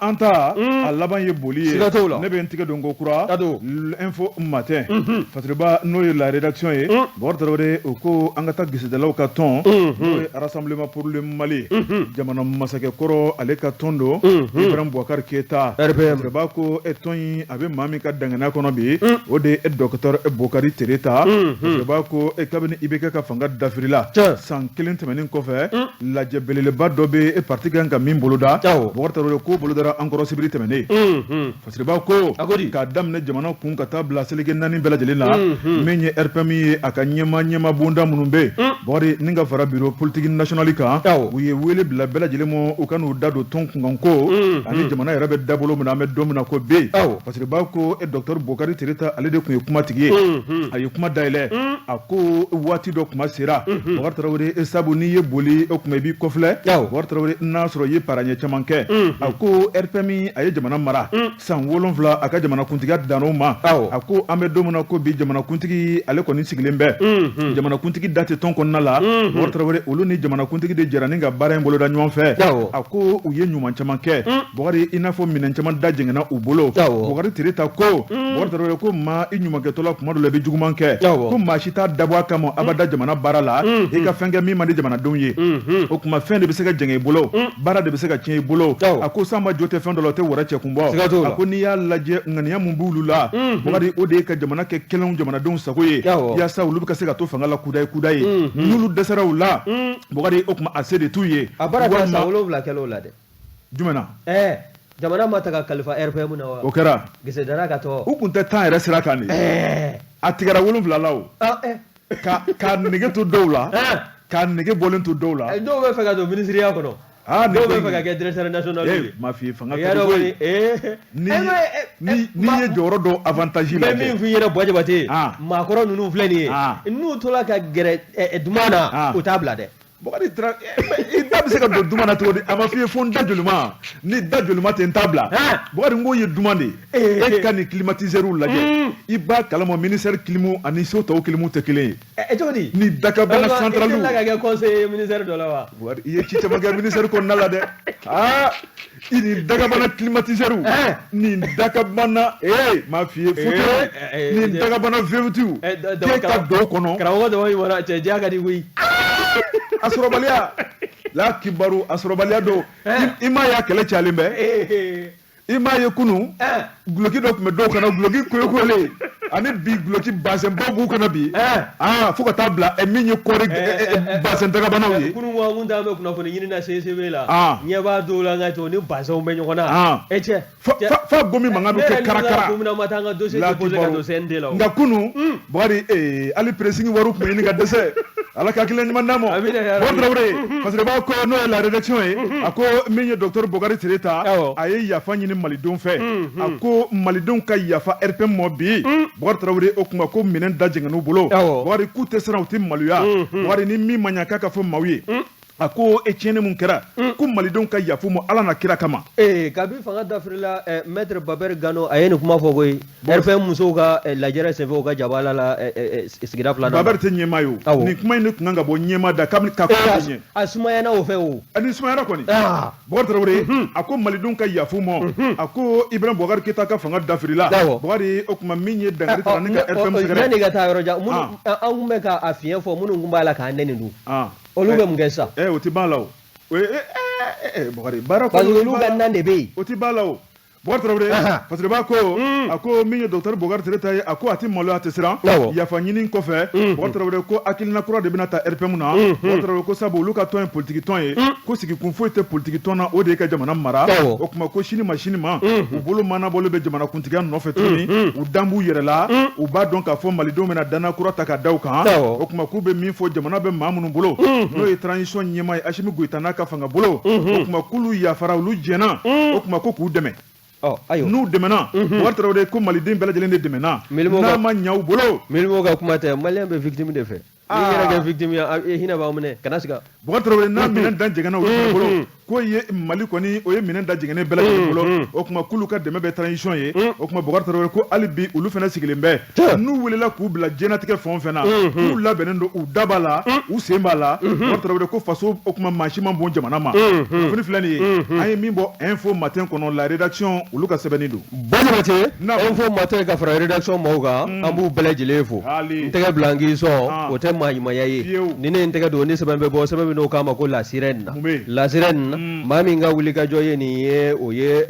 an ta a laban ye boli ye siga t'o la ne bɛ n tigɛ don ko kura info matin fasiriba n'o ye la rédaction ye Tarawele o ko an ka taa gesedalaw ka tɔn n'o ye Rassemblement pour le Mali jamana masakɛ kɔrɔ ale ka tɔn don Ibrahim Boubacar Keita fasiriba ko tɔn in a bɛ maa min ka danganiya kɔnɔ bi o de ye docteur Bokari Tereta fasiriba ko kabini IBK ka fanga dafirila san 1 tɛmɛnen kɔfɛ lajɛ belebeleba dɔ bɛ parti kan ka min boloda Boubacar Tarawele ko bolodara an kɔrɔ sibiri tɛmɛnen fasiriba ko k'a daminɛ jamana kun ka taa bila seleke 4 bɛɛ lajɛlen na min ye RPM ye a ka ɲɛma bonda minnu bɛ Boubacar ni ka fara bureau politique national kan u ye wele bila bɛɛ lajɛlen ma u ka n'u da don tɔn kunkan ko ani jamana yɛrɛ bɛ dabolo min na an bɛ don min na ko be fasiriba ko docteur Bokari Tereta ale de tun ye kumatigi ye a ye kuma dayɛlɛ a ko waati dɔ kuma sera Boubacar Tarawele sabu n'i ye boli o kuma i b'i kɔfilɛ Boubacar Tarawele n'a sɔrɔ i ye paraɲɛ caman kɛ a ko RPM a ye jamana mara san 7 a ka jamana kuntigiya dan'o ma a ko an bɛ don min na ko bi jamana kuntigi ale kɔni sigilen bɛ jamana kuntigi da tɛ tɔn kɔnɔna la Boubacar Tarawele olu ni jamana kuntigi de jɛra ni ka baara in boloda ɲɔgɔn fɛ a ko u ye ɲuman caman kɛ Boubacar i n'a fɔ minɛn caman da jɛngɛnna u bolo Boubacar Tereta ko Boubacar Tarawele ko maa i ɲumankɛtɔla kuma dɔ la i bɛ juguman kɛ ko maa si t'a dabɔ a kama abada jamana baara la i ka fɛn kɛ min man di jamanadenw ye o tuma fɛn de bɛ se ka jɛngɛ i bolo baara de bɛ se ka tiɲɛ i bolo a ko sanba jo tɛ fɛn dɔ la o tɛ wɛrɛ cɛ kun bɔ a ko n'i y'a lajɛ ŋaniya mun b'olu la Boubacar o de ye ka jamana kɛ kɛlenw jamanadenw sago ye yaasa olu bɛ ka se ka to fanga la kudayi ye n'olu dɛsɛra u la Boubacar o tuma a se de t'u ye a baara kɛ san 7 kɛl'o la dɛ jumɛn na jamana ma ta ka kalifa RPM na wa o kɛra gesedara ka tɔ u kun tɛ temps yɛrɛ sira kan de a tigɛra 7 la o ka nege to dɔw la ka nege bɔlen to dɔw la dɔw bɛ fɛ ka don ministeriya kɔnɔ dɔw bɛ fɛ ka kɛ directeur national ye ma fi fanga n'i ye jɔyɔrɔ dɔ avantage la bɛ min f'i yɛrɛ Bɔjɛ Bate maakɔrɔ ninnu filɛ nin ye n'u tola ka gɛrɛ duman na u t'a bila dɛ Boubacar i da bɛ se ka don duman na cogo di a ma f'i ye fo n da jolima ni da jolima tɛ n t'a bila Boubacar n ko ye duman de e ka nin climatiseurs lajɛ i b'a kalama ministère climat ani so tɔw climat tɛ kelen ye cogo di ni dakabana centrale i ka kɛ conseiller ministère dɔ la wa Boubacar i ye ci caman kɛ ministère kɔnɔna la dɛ i ni dakabana climatiseurs ni dakabana m'a f'i ye foto ni dakabana VVT k'e ka don o kɔnɔ karamɔgɔ dama in wara cɛ diya ka di koyi a sɔrɔbaliya la kibaru a sɔrɔbaliya don i m'a ye a kɛlɛ cayalen bɛ i m'a ye kunun guloki dɔ tun bɛ dɔw kana guloki koyokoyalen ani bi guloki basɛnbaw b'u kana bi fo ka taa bila min ye kɔɔri basɛn dagabanaw ye kunun wa mun t'an bɛ kunnafoni ɲini na CCB la ɲɛ b'a dɔw la n ka to ni basɛnw bɛ ɲɔgɔn na cɛ fa gomi mankan bɛ kɛ karakara gomi na ma taa n ka dossier déposé ka don CND la nka kunun Boubacar hali pressing wariw tun bɛ ɲini ka dɛsɛ ala ka hakilina ɲuman d'an ma Bubakari Tarawele parce que b'a ko n'o ye la rédaction ye a ko min ye docteur Bubakari Ture ta a ye yafa ɲini malidenw fɛ a ko malidenw ka yafa RPM ma bi Bubakari Tarawele o kuma ko minɛn da jɛngɛn'u bolo Bubakari k'u tɛ siran u tɛ maloya Bubakari ni min ma ɲa k'a ka fɔ maaw ye a ko e tiɲɛni mun kɛra ko malidenw ka yafu mo ala na kira kama kabi fanga dafirila maître Babɛr Gano a ye nin kuma fɔ koyi RPM musow ka lajɛrɛ senfɛ u ka jabala la sigida filanan Babɛr tɛ ɲɛmaa ye o nin kuma in ne tun kan ka bɔ ɲɛmaa da kabini ka kuma ɲɛ a sumayana o fɛ o ani sumayana kɔni Bubakari Tarawele a ko malidenw ka yafu mo a ko Ibrahim Bubakari Keita ka fanga dafirila Bubakari o kuma min ye dangari ta ne ka RPM sɛgɛrɛ yanni ka taa yɔrɔ jan minnu an kun bɛ ka a fiɲɛ fɔ minnu kun b'a la k'an nɛni dun olu bɛ mun kɛ sa o tɛ ban la o Bubakari baara parce que olu ka nan de bɛ yen o tɛ ban la o Bubakari Tarawele parce que b'a ko a ko min ye docteur Bubakari Ture ta ye a ko a tɛ maloya a tɛ siran yafa ɲini kɔfɛ Bubakari Tarawele ko hakilina kura de bɛna ta RPM na Bubakari Tarawele ko sabu olu ka tɔn ye politique tɔn ye ko sigikun foyi tɛ politique tɔn na o de ye ka jamana mara o kuma ko sini ma u bolo manabɔlen bɛ jamanakuntigiya nɔfɛ tuguni u dan b'u yɛrɛ la u b'a dɔn k'a fɔ malidenw bɛna danna kura ta ka da u kan o kuma k'u bɛ min fɔ jamana bɛ maa minnu bolo n'o ye transition ɲɛmaa ye Asimi Goyita n'a ka fanga bolo o kuma k'olu yafara olu jɛnna o kuma ko k'u dɛmɛ n'u dɛmɛna Bubakari Tarawele ko maliden bɛɛ lajɛlen de dɛmɛna n'a ma ɲa u bolo Milimo ka kuma tɛ malien bɛ victime de fɛ ni yɛrɛ kɛ victime ye hinɛ b'aw minɛ kana siga Bubakari Tarawele n'a minɛn da jɛngɛnna olu bolo ko ye Mali kɔni o ye minɛn da jɛngɛnnen bɛɛ lajɛlen bolo o kuma k'olu ka dɛmɛ bɛ transition ye o kuma Bubakari Tarawele ko hali bi olu fana sigilen bɛ n'u welela k'u bila diɲɛlatigɛ fɛn o fɛn na k'u labɛnnen don u da b'a la u sen b'a la Bubakari Tarawele ko faso o kuma maa si ma bon jamana ma kunnafoni filɛ nin ye an ye min bɔ info matin kɔnɔ la rédaction olu ka sɛbɛnni don Bajabate info matin ka fara rédaction maaw kan an b'u bɛɛ lajɛlen fo n tɛgɛ bila n k'i sɔn o tɛ maa ɲumanya ye ni ne n tɛgɛ don ni sɛbɛn bɛ bɔ sɛbɛn min n'o k'a ma ko la sirène la sirène maa min ka wuli ka jɔ ye nin ye o ye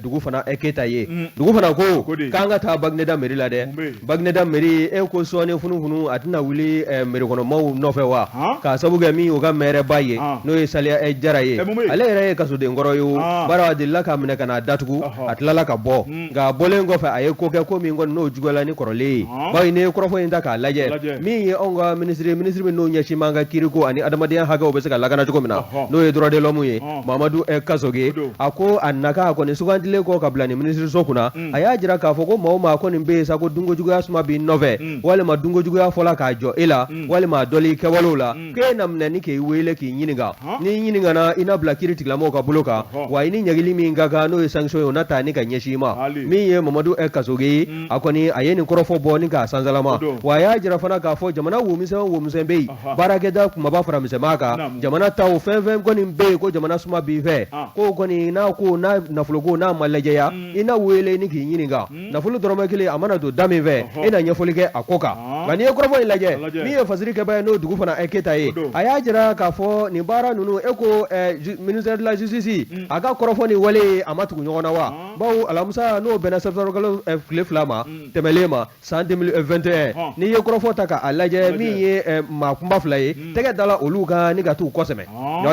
dugu fana Keita ye dugu fana ko k'an ka taa Bagineda mairie la dɛ Bagineda mairie e ko sɔɔni funufunu a tɛna wuli mairie kɔnɔmaaw nɔfɛ wa k'a sabu kɛ min o ka maire ba ye n'o ye Saliya Jara ye ale yɛrɛ ye kasoden kɔrɔ ye o bari a delila k'a minɛ ka n'a datugu a tilala ka bɔ nka a bɔlen kɔfɛ a ye ko kɛ ko min kɔni n'o juguyala ni kɔrɔlen ye bawo ni ye kɔrɔfɔ in ta k'a lajɛ min ye anw ka ministre min n'o ɲɛsin b'an ka kiiriko ani adamadenya hakɛw bɛ se ka lakana cogo min na n'o ye droit de l'homme ye Mamadu Kasoge a ko a naka kɔni sugandilen kɔ ka bila ni ministre so kunna a y'a jira k'a fɔ ko maa o maa kɔni bɛ yen sa ko dunkojuguya suma b'i nɔfɛ walima dunkojuguya fɔla k'a jɔ e la walima a dɔli kɛwalew la k'e na minɛ ni k'i wele k'i ɲininka n'i ɲininkana i na bila kiiri tigilamɔgɔw ka bolo kan wa i ni ɲagili min ka kan n'o ye sanction ye o na ta ni ka ɲɛsin i ma min ye Mamadu Kasoge ye a kɔni a ye nin kɔrɔfɔ bɔ ni k'a sansalama wa a y'a jira fana k'a fɔ jamana womisɛn bɛ yen baarakɛda kumaba fara misɛnman kan jamana taw fɛn fɛn kɔni bɛ yen ko jamana suma b'i fɛ ko kɔni n'a ko n'a nafolo ko n'a ma lajɛya i na wele ni k'i ɲininka nafolo dɔrɔmɛ kelen a mana don da min fɛ e na ɲɛfɔli kɛ a ko kan nka n'i ye kɔrɔfɔ in lajɛ min ye fasiri kɛba ye n'o dugu fana Keita ye a y'a jira k'a fɔ nin baara ninnu e ko ministère de la justice a ka kɔrɔfɔ ni wale a ma tugu ɲɔgɔn na wa bawo alamisa n'o bɛnna septembre kalo tile 2 ma tɛmɛlen ma san 2021 n'i ye kɔrɔfɔ ta k'a lajɛ min ye maa kunba 2 ye tɛgɛ dala olu kan ni ka t'u kɔsɛmɛ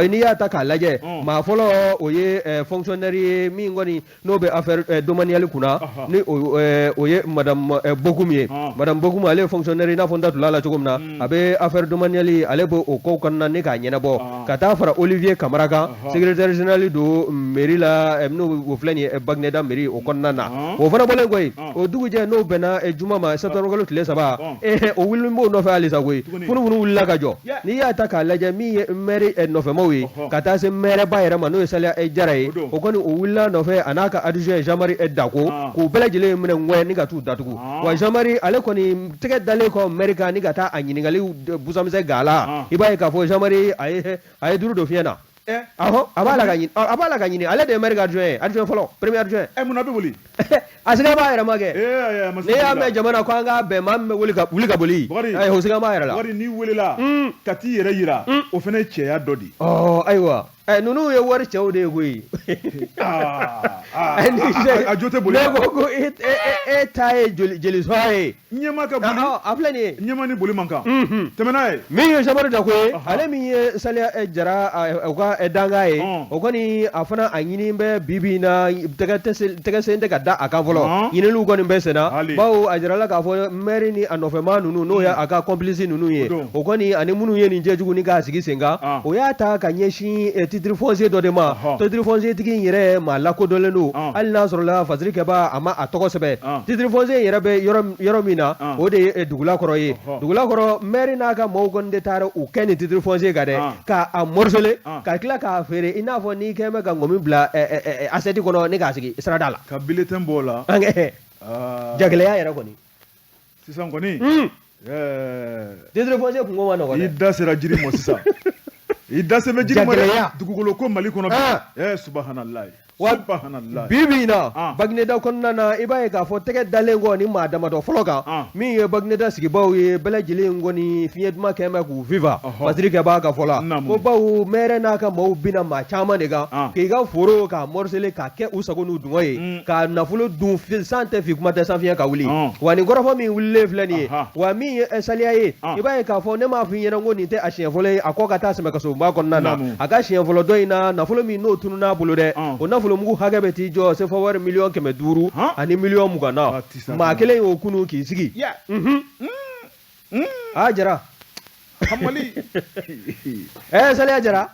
n'i y'a ta k'a lajɛ maa fɔlɔ o ye fonctionnaire ye min kɔni n'o bɛ affaire domaniale kunna ni o ye madame Bokum ye madame Bokum ale ye fonctionnaire i n'a fɔ n da tun la cogo min na a bɛ affaire domaniale ale bɛ o kow kɔnɔna ni k'a ɲɛnabɔ ka taa fara Olivier Kamara kan secrétaire général don mairie la n'o o filɛ nin ye Bagineda mairie o kɔnɔna na o fana bɔlen koyi o dugujɛ n'o bɛnna juma ma septembre kalo tile 3 o wulili b'o nɔfɛ halisa koyi funufunu wulila ka jɔ n'i y'a ta k'a lajɛ min ye maire nɔfɛmaw ye ka taa se maire ba yɛrɛ ma n'o ye Saliya Jara ye o kɔni o wulila nɔfɛ a n'a ka adjoint Jean-Marie Dako k'u bɛɛ lajɛlen minɛ ŋɛɲɛ ni ka t'u datugu wa Jean-Marie ale kɔni tɛgɛ dalen kɔ maire kan ni ka taa a ɲininkali busamisɛn gala i b'a ye k'a fɔ Jean-Marie a ye duuru dɔ fiɲɛ na a b'a la ka ɲini ale de ye maire ka adjoint fɔlɔ premier adjoint mun na bɛ wuli a sɛgɛn b'a yɛrɛ ma kɛ n'i y'a mɛn jamana ko an ka bɛn maa min bɛ wuli ka boli o sɛgɛn b'a yɛrɛ la n'i welela ka t'i yɛrɛ yira o fana ye cɛya dɔ de ayiwa ninnu ye wari cɛw de ye koyi a jote boli ne ko e taye jeli soye nyema ka boli aflani nyema ni boli manka temena ye min ye jabaru da ko ale min ye salia jara o ka danga ye o koni afana anyini be bibi na tega sen tega da aka folo yini lu koni be sena bawo ajara ka fo meri ni anofema nunu no ya aka complice nunu ye o koni ani munu ye ni jejugu ni ka sigi senga o ya ta ka nyeshi titre foncier do de ma titre foncier tigi yere ma la ko dole no al nasr la fazri ke ba ama atoko sebe titre foncier yere be yoro mina o de dugula koro ye dugula koro meri na ka mo gonde tare o keni titre foncier ga de ka a morsele ka kila ka fere ina fo ni keme ka ngomi bla aseti kono ni ka sigi stradala ka bulletin bola jagle ya yere koni sisan koni titre foncier kungo ma no ko idda sera jiri mo sisan idda se me jiri mo dugugolo ko mali kono subhanallah subhanallah bibi na bagneda konna na ibaye ka fo tege dalengo ni madama do foloka mi ye bagneda sigi bawo ye bela jile ngoni fiedma kema ku viva patri ke ba ka fola ko bawo mere na ka mo bina ma chama ne ga ke ga foro ka morsele ka ke usago nu dungoye ka na fulo dun fil sante fi kuma ta sanfia ka wuli wani gorofo mi wulle flani wa mi salia ye ibaye ka fo ne ma fi yena ngoni te ashen fole akoka ta sema ka so ba konna na aka shen folo doina na fulo mi no tunu na bulu de ona fulo mugu hage beti jo se fawar million keme duru ani million muga na ma kele o kunu ki sigi jara hamali sale ajara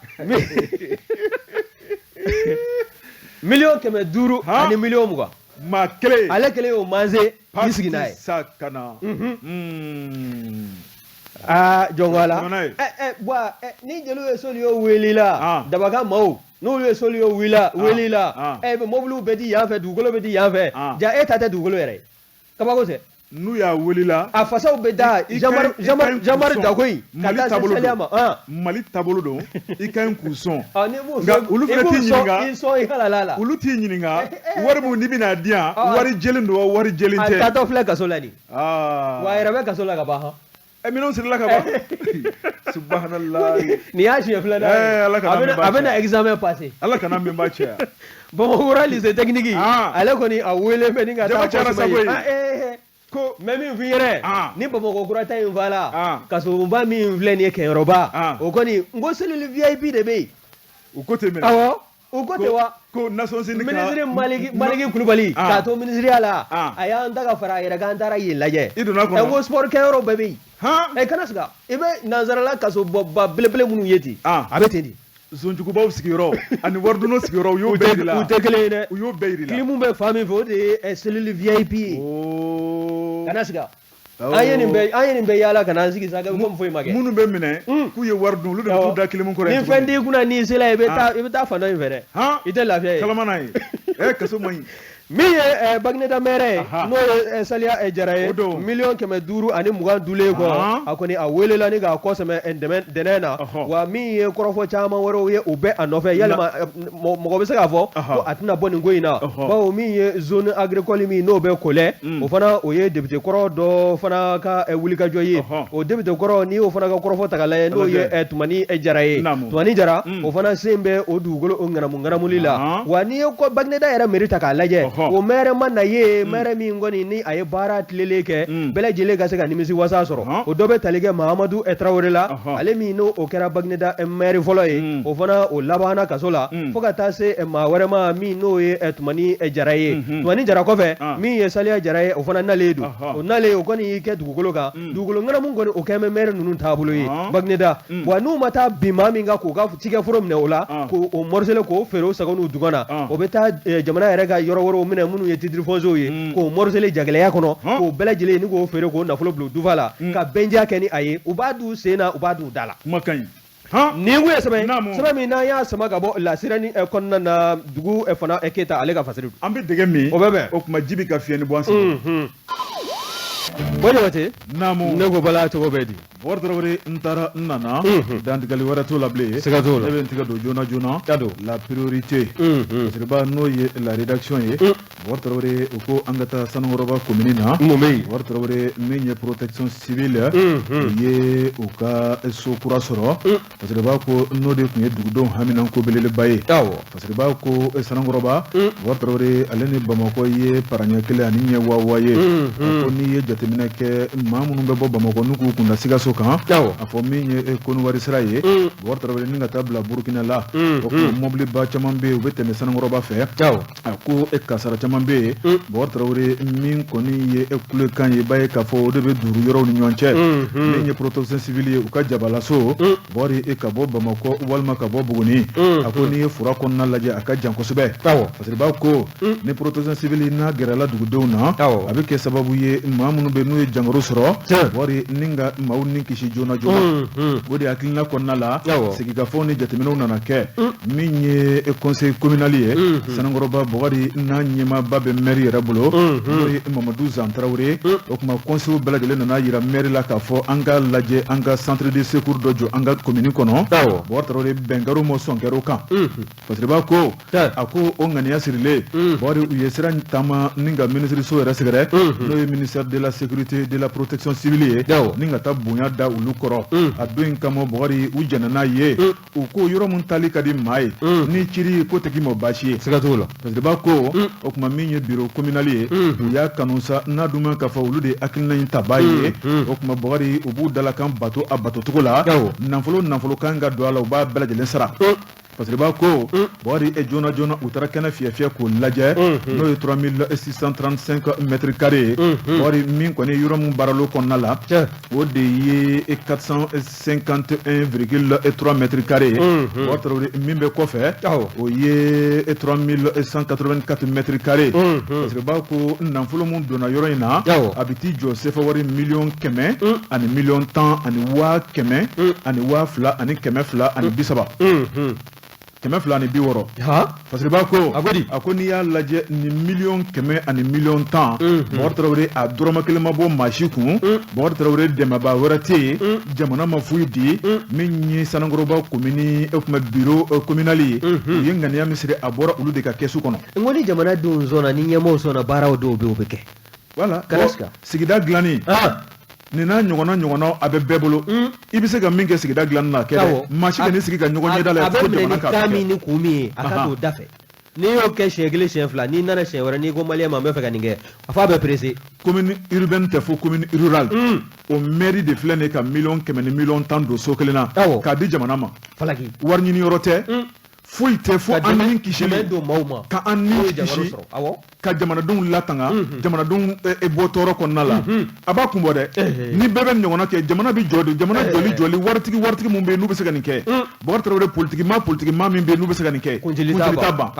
million keme duru ani million muga ma kele ale kele o manze sigi nae sakana jongwala bwa ni jelu e solio welila dabaka mau no ye solio welila be mobulu bedi yanfe dugolo bedi yanfe ja tata dugolo yere kabako se nu ya welila a fasaw beda jamar da koy mali tabolo do ikan kuson ni mo ulu feti nyinga inso ikalala ulu ti nyinga wari mu nibina dia wari jelendo wari jelinte tata fle kasolani wa yere be kasola ka ba minon sir laka ba subhanallah ni ya shi fulana abena examen passé Allah kana me ba cha bon wura lycée technique ale ko ni awele me ni ngata ko memi vire ni bobo ko kurata invala kaso mba mi vle ni ke roba o ko ni ngo selule VIP de be o kote me o kote wa ko nason sin ka ministre maliki kulubali ka to ministre ala aya ndaga fara ira ga ndara yilaje iduna ko ngo sport ke roba be kana siga ibe nazarala kaso bobba belebele munu yeti abetendi zonjugu baw sigiro ani warduno sigiro yo beyrila utekele ne yo beyrila klimu be fami fo de cellule VIP kana siga ayeni be yala kana sigi saga ko foy mage munu be mine ku ye wardu lu do da klimu ko ni fendi kuna ni sila ibe ta fano invere ite lafiya kalamana kaso mai mi ye bagneda mere no salia jaraye million keme duru ani mugan dule ko akoni a welela ni ga ko seme denena wa mi ye korofo chama woro ye ube anofe yalma mo be saka fo ko atina boni ngoina ba mi ye zone agricole mi no be kole o fana o ye député koro do fana ka wuli ka joye o député koro ni o fana ka korofo tagala no ye tumani jaraye tumani jara o fana sembe o dugolo o ngana mulila wa ni ko bagneda era merita ka laje o mere manna ye mere mi ngoni ni aye bara tlele ke bele jele ga se ga nimisi wasa soro o dobe talige Mahamadou Traoré la ale mi no o kera bagneda mere folo ye o fana o labana kasola foga ta se ma were ma mi no ye etmani jaraye tumani jara ko fe mi ye salia jaraye o fana naledu o nale o koni ke dugolo ga dugolo ngana mun ngoni o keme mere nunun tabulo ye bagneda wa nu mata bimami nga ko ga tige forum ne ola ko o morsele ko fero sagonu dugana o beta jamana yere ga yoro woro mine munu ye titre fonzo ye ko morsele jagle ya kono ko bela jile ni go fere ko na folo blu duvala ka benja keni aye ubadu sena ubadu dala makan ni nguye sebe mi na ya sama gabo la sirani konna na dugu fana eketa ale ka fasiru ambe dege mi o bebe o kuma jibi ka fieni bonse wani wate namu nego bala to bedi Bokar Traoré ntara nana dandigali wɛrɛ t'o la bilen siga t'o la ne bɛ n tigɛ don joona la priorité parce que ba n'o ye la rédaction ye Bokar Traoré u ko an ka taa Sanukɔrɔba commune na Bokar Traoré min ye protection civile u ye u ka so kura sɔrɔ parce que b'a ko n'o de tun ye dugudenw haminanko belebeleba ye parce que b'a ko Sanukɔrɔba Bokar Traoré ale ni Bamakɔ ye paraɲɛ kelen ani ɲɛ wawa ye ko n'i ye jateminɛ kɛ maa minnu bɛ bɔ Bamakɔ n'u k'u kunda Sikaso kan a fɔ min ye Koniwari sira ye Bokar Traoré ni ka taa bila Burukina la o ko mobiliba caman bɛ yen u bɛ tɛmɛ Sanukɔrɔba fɛ a ko kasara caman bɛ yen Bokar Traoré min kɔni ye kulekan ye i b'a ye k'a fɔ o de bɛ duuru yɔrɔw ni ɲɔgɔn cɛ min ye protection civile ye u ka jabalaso Bokar ka bɔ Bamakɔ walima ka bɔ Buguni a ko n'i ye fura kɔnɔna lajɛ a ka jan kosɛbɛ parce que b'a ko ni protection civile n'a gɛrɛla dugudenw na a bɛ kɛ sababu ye maa minnu bɛ n'u ye jankaro sɔrɔ Bokar ni ka maaw ni kisi joona o de hakilina kɔnɔna la sigikafɔw ni jateminɛw nana kɛ min ye conseil communal ye Sanukɔrɔba Bokar n'a ɲɛmaaba bɛ maire yɛrɛ bolo n'o ye Mamadou Zan Traoré o tuma conseil bɛɛ lajɛlen nana yira maire la k'a fɔ an ka lajɛ an ka centre de secours dɔ jɔ an ka commune kɔnɔ Bokar Traoré bɛnkɛr'o ma sɔn kɛr'o kan parce que b'a ko a ko o ŋaniya sirilen Bokar u ye sira taama ni ka ministre so yɛrɛ sɛgɛrɛ n'o ye ministère de la sécurité de la protection civile ye ni ka taa bonya da olu kɔrɔ a don in kama Bokar u jɛnna n'a ye u ko yɔrɔ mun tali ka di maa ye ni ciri ko tɛ k'i ma baasi ye siga t'o la parce que b'a ko o tuma min ye bureau communal ye u y'a kanu sa n'a dun ma k'a fɔ olu de hakilina in ta b'a ye o tuma Bokar u b'u dalakan bato a bato cogo la nafolo kan ka don a la u b'a bɛɛ lajɛlen sara parce que b'a ko Bokar joona u taara kɛnɛ fiyɛ k'o lajɛ n'o ye 3635 mètres carrés Bokar min kɔni yɔrɔ mun baaralo kɔnɔna la o de ye 451,3 mètres carrés Bokar Traoré min bɛ kɔfɛ o ye 3184 mètres carrés parce que b'a ko nafolo mun donna yɔrɔ in na a bɛ t'i jɔ sefa wari 1,100,000 ani 1,10,000 ani 100,000 ani 2,000 ani 230 ani 30 260 parce que b'a ko a ko n'i y'a lajɛ ni 1,100,000 ani 1,10,000 Bokar Traoré a dɔrɔmɛ kelen ma bɔ maa si kun Bokar Traoré dɛmɛbaa wɛrɛ tɛ yen jamana ma foyi di min ye Sanukɔrɔba commune bureau communal ye u ye ŋaniya min siri a bɔra olu de ka kɛsu kɔnɔ n ko ni jamanadenw sɔnna ni ɲɛmɔgɔw sɔnna baaraw dɔw bɛ o bɛ kɛ voilà sigida dilanni nin n'a ɲɔgɔnna a bɛ bɛɛ bolo i bɛ se ka min kɛ sigida dilanni na kɛ dɛ maa si ka n'i sigi ka ɲɔgɔn ɲɛda la fo jamana ka kɛ a bɛ minɛ ni kan min ni kun min ye a ka t'o da fɛ n'i y'o kɛ siɲɛ kelen siɲɛ fila n'i nana siɲɛ wɛrɛ n'i ko maliyɛn ma n bɛ fɛ ka nin kɛ a fɔ a bɛ pressé commune urbaine tɛ fo commune rurale o mairie de filɛ nin ye ka 1,100,000 ni 1,10,000 don so kelen na k'a di jamana ma wari ɲini yɔrɔ tɛ foyi tɛ fo an ni kisili ka an ni kisi ka jamanadenw latanga jamanadenw bɔ tɔɔrɔ kɔnɔna la a b'a kun bɔ dɛ ni bɛɛ bɛ ɲɔgɔnna kɛ jamana bɛ jɔ de jamana jɔli waritigi mun bɛ yen n'u bɛ se ka nin kɛ Bokar Traoré politique maa min bɛ yen n'u bɛ se ka nin kɛ kuntili t'a ban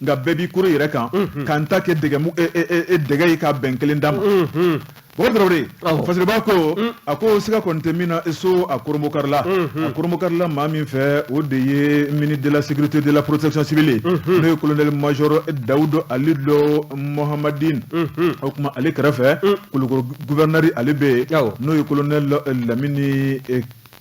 nka bɛɛ b'i koro yɛrɛ kan k'an ta kɛ dɛgɛ ye ka bɛn kelen d'a ma Bokar Traoré parce que b'a ko a ko siga kɔni tɛ min na so a Koromokari la maa min fɛ o de ye ministre de la sécurité de la protection civile n'o ye colonel major Dawudu Alido Mohamadine o tuma ale kɛrɛfɛ Kulukoro gouverneur ale bɛ yen n'o ye colonel Lamini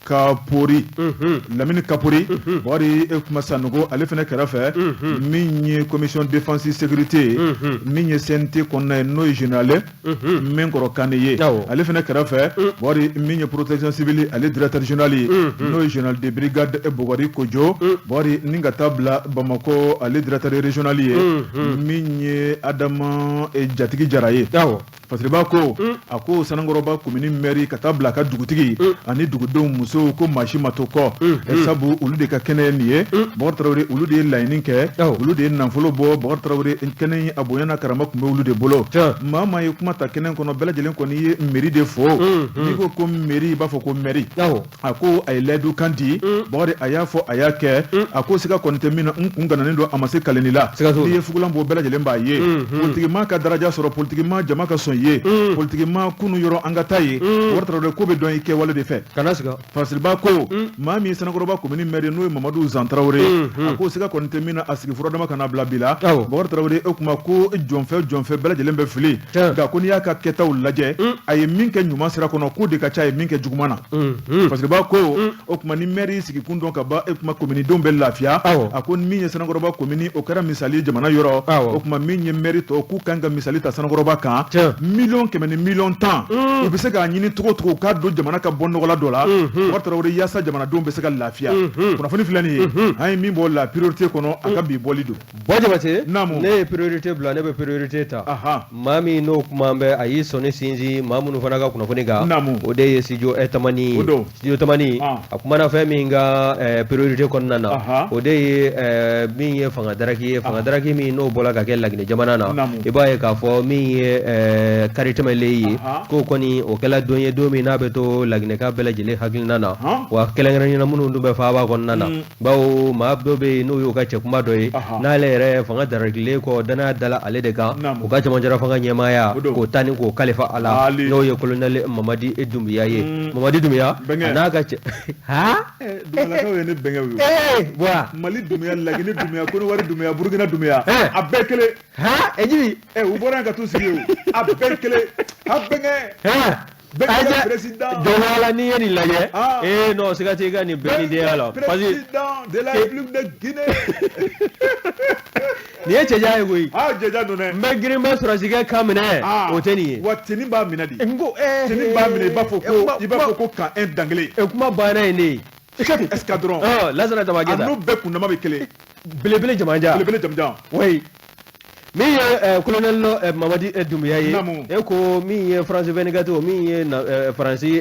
Lamini Kapori Bokar kuma Sanogo ale fana kɛrɛfɛ min ye commission défense sécurité min ye CNT kɔnɔna ye n'o ye général min kɔrɔ Kane ye ale fana kɛrɛfɛ Bokar min ye protection civile ale directeur général ye n'o ye général de brigade Bokari Kojo Bokar ni ka taa bila Bamako ale directeur régional ye min ye Adama Jatigi Jara ye parce que b'a ko a ko Sanukɔrɔba commune maire ka taa bila a ka dugutigi ani dugudenw muso ko maa si ma to kɔ sabu olu de ka kɛnɛ nin ye Bokar Traoré olu de ye laɲini kɛ olu de ye nafolo bɔ Bokar Traoré kɛnɛ a bonya n'a karama tun bɛ olu de bolo maa ye kuma ta kɛnɛ kɔnɔ bɛɛ lajɛlen kɔni ye mairie de fo n'i ko mairie i b'a fɔ ko mairie a ko a ye layidu kan di Bokar a y'a fɔ a y'a kɛ a ko siga kɔni tɛ min na n kun gananen don a ma se kalenni la n'i ye fugulan bɔ bɛɛ lajɛlen b'a ye politique maa ka daraja sɔrɔ politique maa jama ka sɔn ye politique maa kunu yɔrɔ an ka taa ye Bokar Traoré ko bɛ dɔn i kɛwale de fɛ Fasiliba ko maa min Sanakɔrɔba commune maire n'o ye Mamadu Zan Tarawele a ko siga kɔni tɛ min na a sigi fura dama kana bila bi la Bubakari Tarawele o kuma ko jɔnfɛn bɛɛ lajɛlen bɛ fili nka ko n'i y'a ka kɛtaw lajɛ a ye min kɛ ɲuman sira kɔnɔ k'o de ka ca a ye min kɛ juguman na Fasiliba ko o kuma ni maire y'i sigi kun dɔn ka ban kuma commune denw bɛ lafiya a ko min ye Sanakɔrɔba commune o kɛra misali jamana yɔrɔ o kuma min ye maire tɔ k'u kan ka misali ta Sanakɔrɔba kan miliyɔn 100 ni miliyɔn 10 u bɛ se k'a ɲini cogo cogo k'a don jamana ka bɔ nɔgɔla dɔ la Bubakari Tarawele yaasa jamanadenw bɛ se ka lafiya kunnafoni filɛ nin ye an ye min bɔ la priorité kɔnɔ a ka bi bɔli don Jabate ne ye priorité bila ne bɛ priorité ta maa min n'o kuma bɛ a y'i sɔnni sinsin maa minnu fana ka kunnafoni kan o de ye studio Tamani a kumana fɛn min ka priorité kɔnɔna na o de ye min ye fanga daraki min n'o bɔra ka kɛ Laginɛ jamana na i b'a ye k'a fɔ min ye kari tɛmɛlen ye k'o kɔni o kɛla don ye don min n'a bɛ to Laginɛka bɛɛ lajɛlen hakilina na wa kɛrɛnkɛrɛnnenya minnu dun bɛ faaba kɔnɔna na bawo maa dɔ bɛ yen n'o y'o ka cɛkuma dɔ ye n'ale yɛrɛ fanga darakilen kɔ danaya dala ale de kan o ka cɛmancɛra fanga ɲɛmaaya k'o ta ni k'o kalifa a la n'o ye colonel Mamadi Dumbuya ye Mamadi Dumbuya a n'a ka cɛ Dumalakaw ye ne bɛnkɛw ye Mali Dumbuya Laginɛ Dumbuya Konowari Dumbuya Burukina Dumbuya a bɛɛ kelen Ejibi u bɔra yan ka t'u sigi a bɛɛ kelen a bɛnkɛ Jɔnwala n'i ye nin lajɛ non siga tɛ i ka nin bɛɛ ni denya la président de la République de Guinée nin ye cɛja ye koyi cɛja don dɛ n bɛ girin bɛ sɔrɔsikɛ kan minɛ o tɛ nin ye wa tini b'a minɛ de tini b'a minɛ i b'a fɔ ko kan un dangele kuma banna ye ne ye escadron Lansana Tabaketa a n'u bɛɛ kundama bɛ kelen belebele jamanja oui min ye colonel Mamadi Dumbuya ye e ko min ye France 24 o min ye Faransi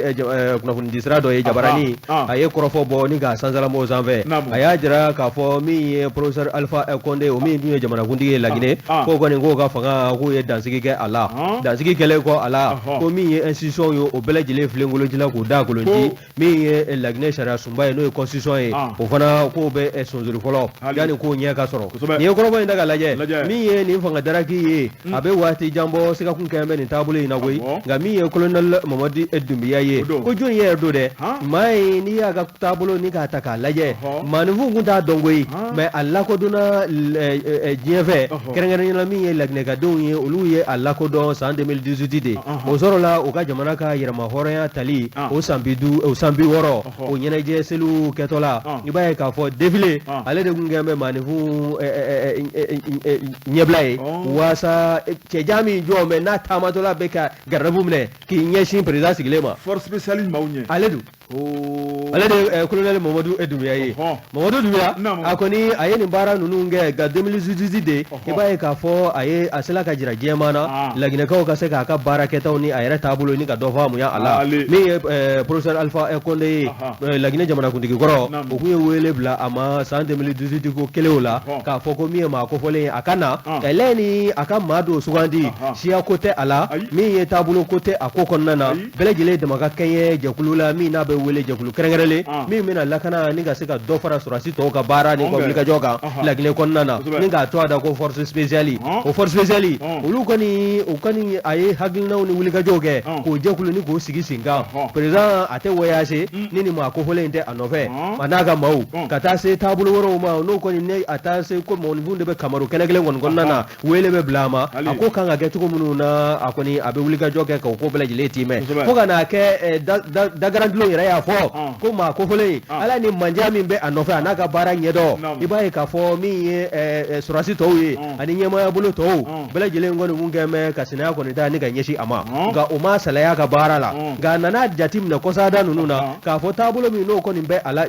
kunnafonidi sira dɔ ye Jabarani a ye kɔrɔfɔ bɔ ni ka sansalamɔgɔw sanfɛ a y'a jira k'a fɔ min ye professeur Alpha Condé o min dun ye jamanakuntigi ye Laginɛ k'o kɔni k'o ka fanga k'o ye dansigi kɛ a la dansigi kɛlen kɔ a la ko min ye institution ye o bɛɛ lajɛlen filen kolonci k'o da kolonci min ye Laginɛ sariya sunba ye n'o ye constitution ye o fana k'o bɛ sonsori fɔlɔ yanni k'o ɲɛ ka sɔrɔ nin ye kɔrɔfɔ in ta ka lajɛ min ye nin fanga daraki ye a bɛ waati jan bɔ sigakun kɛmɛ bɛ nin taabolo in na koyi nka min ye colonel Mamadi Dumbuya ye ko jɔn ye yɛrɛ don dɛ maa ye n'i y'a ka taabolo ni k'a ta k'a lajɛ maaninfin kun t'a dɔn koyi mɛ a lakodɔnna diɲɛ fɛ kɛrɛnkɛrɛnnenya min ye Laginɛkadenw ye olu ye a lakodɔn san 2018 de o sɔrɔla o ka jamana ka yɛrɛma hɔrɔnya tali o san 60 o ɲɛnajɛ seliw kɛtɔla i b'a ye k'a fɔ défilé ale de kun kɛn bɛ maaninfin ɲɛbila ye waasa cɛja min jɔ mɛ n'a taamatɔla bɛ ka garibu minɛ k'i ɲɛsin président sigilen ma force spéciale maaw ɲɛ ale dun ale de colonel Mamadu Dumbuya ye Mamadu Dumbuya a kɔni a ye nin baara ninnu kɛ nka 2018 de i b'a ye k'a fɔ a sela ka jira diɲɛma na Laginɛkaw ka se k'a ka baara kɛtaw ni a yɛrɛ taabolo ni ka dɔ fɔ a munya a la min ye professeur Alpha Condé ye Laginɛ jamanakuntigi kɔrɔ o kun ye wele bila a ma san 2018 ko kelenw la k'a fɔ ko min ye maa kofɔlen ye a ka na kɛlɛ ni a ka maa don sugandi siya ko tɛ a la min ye taabolo ko tɛ a ko kɔnɔna na bɛɛ lajɛlen dama ka kɛɲɛ jɛkulu la min n'a bɛ wele jɛkulu kɛrɛnkɛrɛnlen min bɛna lakana ni ka se ka dɔ fara sɔrɔdasi tɔw ka baara ni ka wulikajɔ kan Laginɛ kɔnɔna na ni k'a to a da ko force spéciale o force spéciale olu kɔni a ye hakilinaw ni wulikajɔw kɛ k'o jɛkulu ni k'o sigi sen kan président a tɛ voyage ni nin maa kofɔlen tɛ a nɔfɛ a n'a ka maaw ka taa se taabolo wɛrɛw ma n'o kɔni ne a taa se ko mɔgɔninfin de bɛ Kamaru kɛnɛ kelen kɔni kɔnɔna na wele bɛ bila a ma a ko kan ka kɛ cogo minnu na a kɔni a bɛ wulikajɔ kɛ k'o ko bɛɛ lajɛlen timɛ fo ka n'a kɛ dagarandilenw yɛrɛ y'a fɔ ko maa kofɔlen ala ni manja min bɛ a nɔfɛ a n'a ka baara ɲɛdɔn i b'a ye k'a fɔ min ye sɔrɔdasi tɔw ye ani ɲɛmaaya bolo tɔw bɛɛ lajɛlen kɔni kun kɛn bɛ ka sinaya kɔni ta ni ka ɲɛsin a ma nka o ma salaya ka baara la nka a nana jate minɛ kɔsada ninnu na k'a fɔ taabolo min n'o kɔni bɛ a la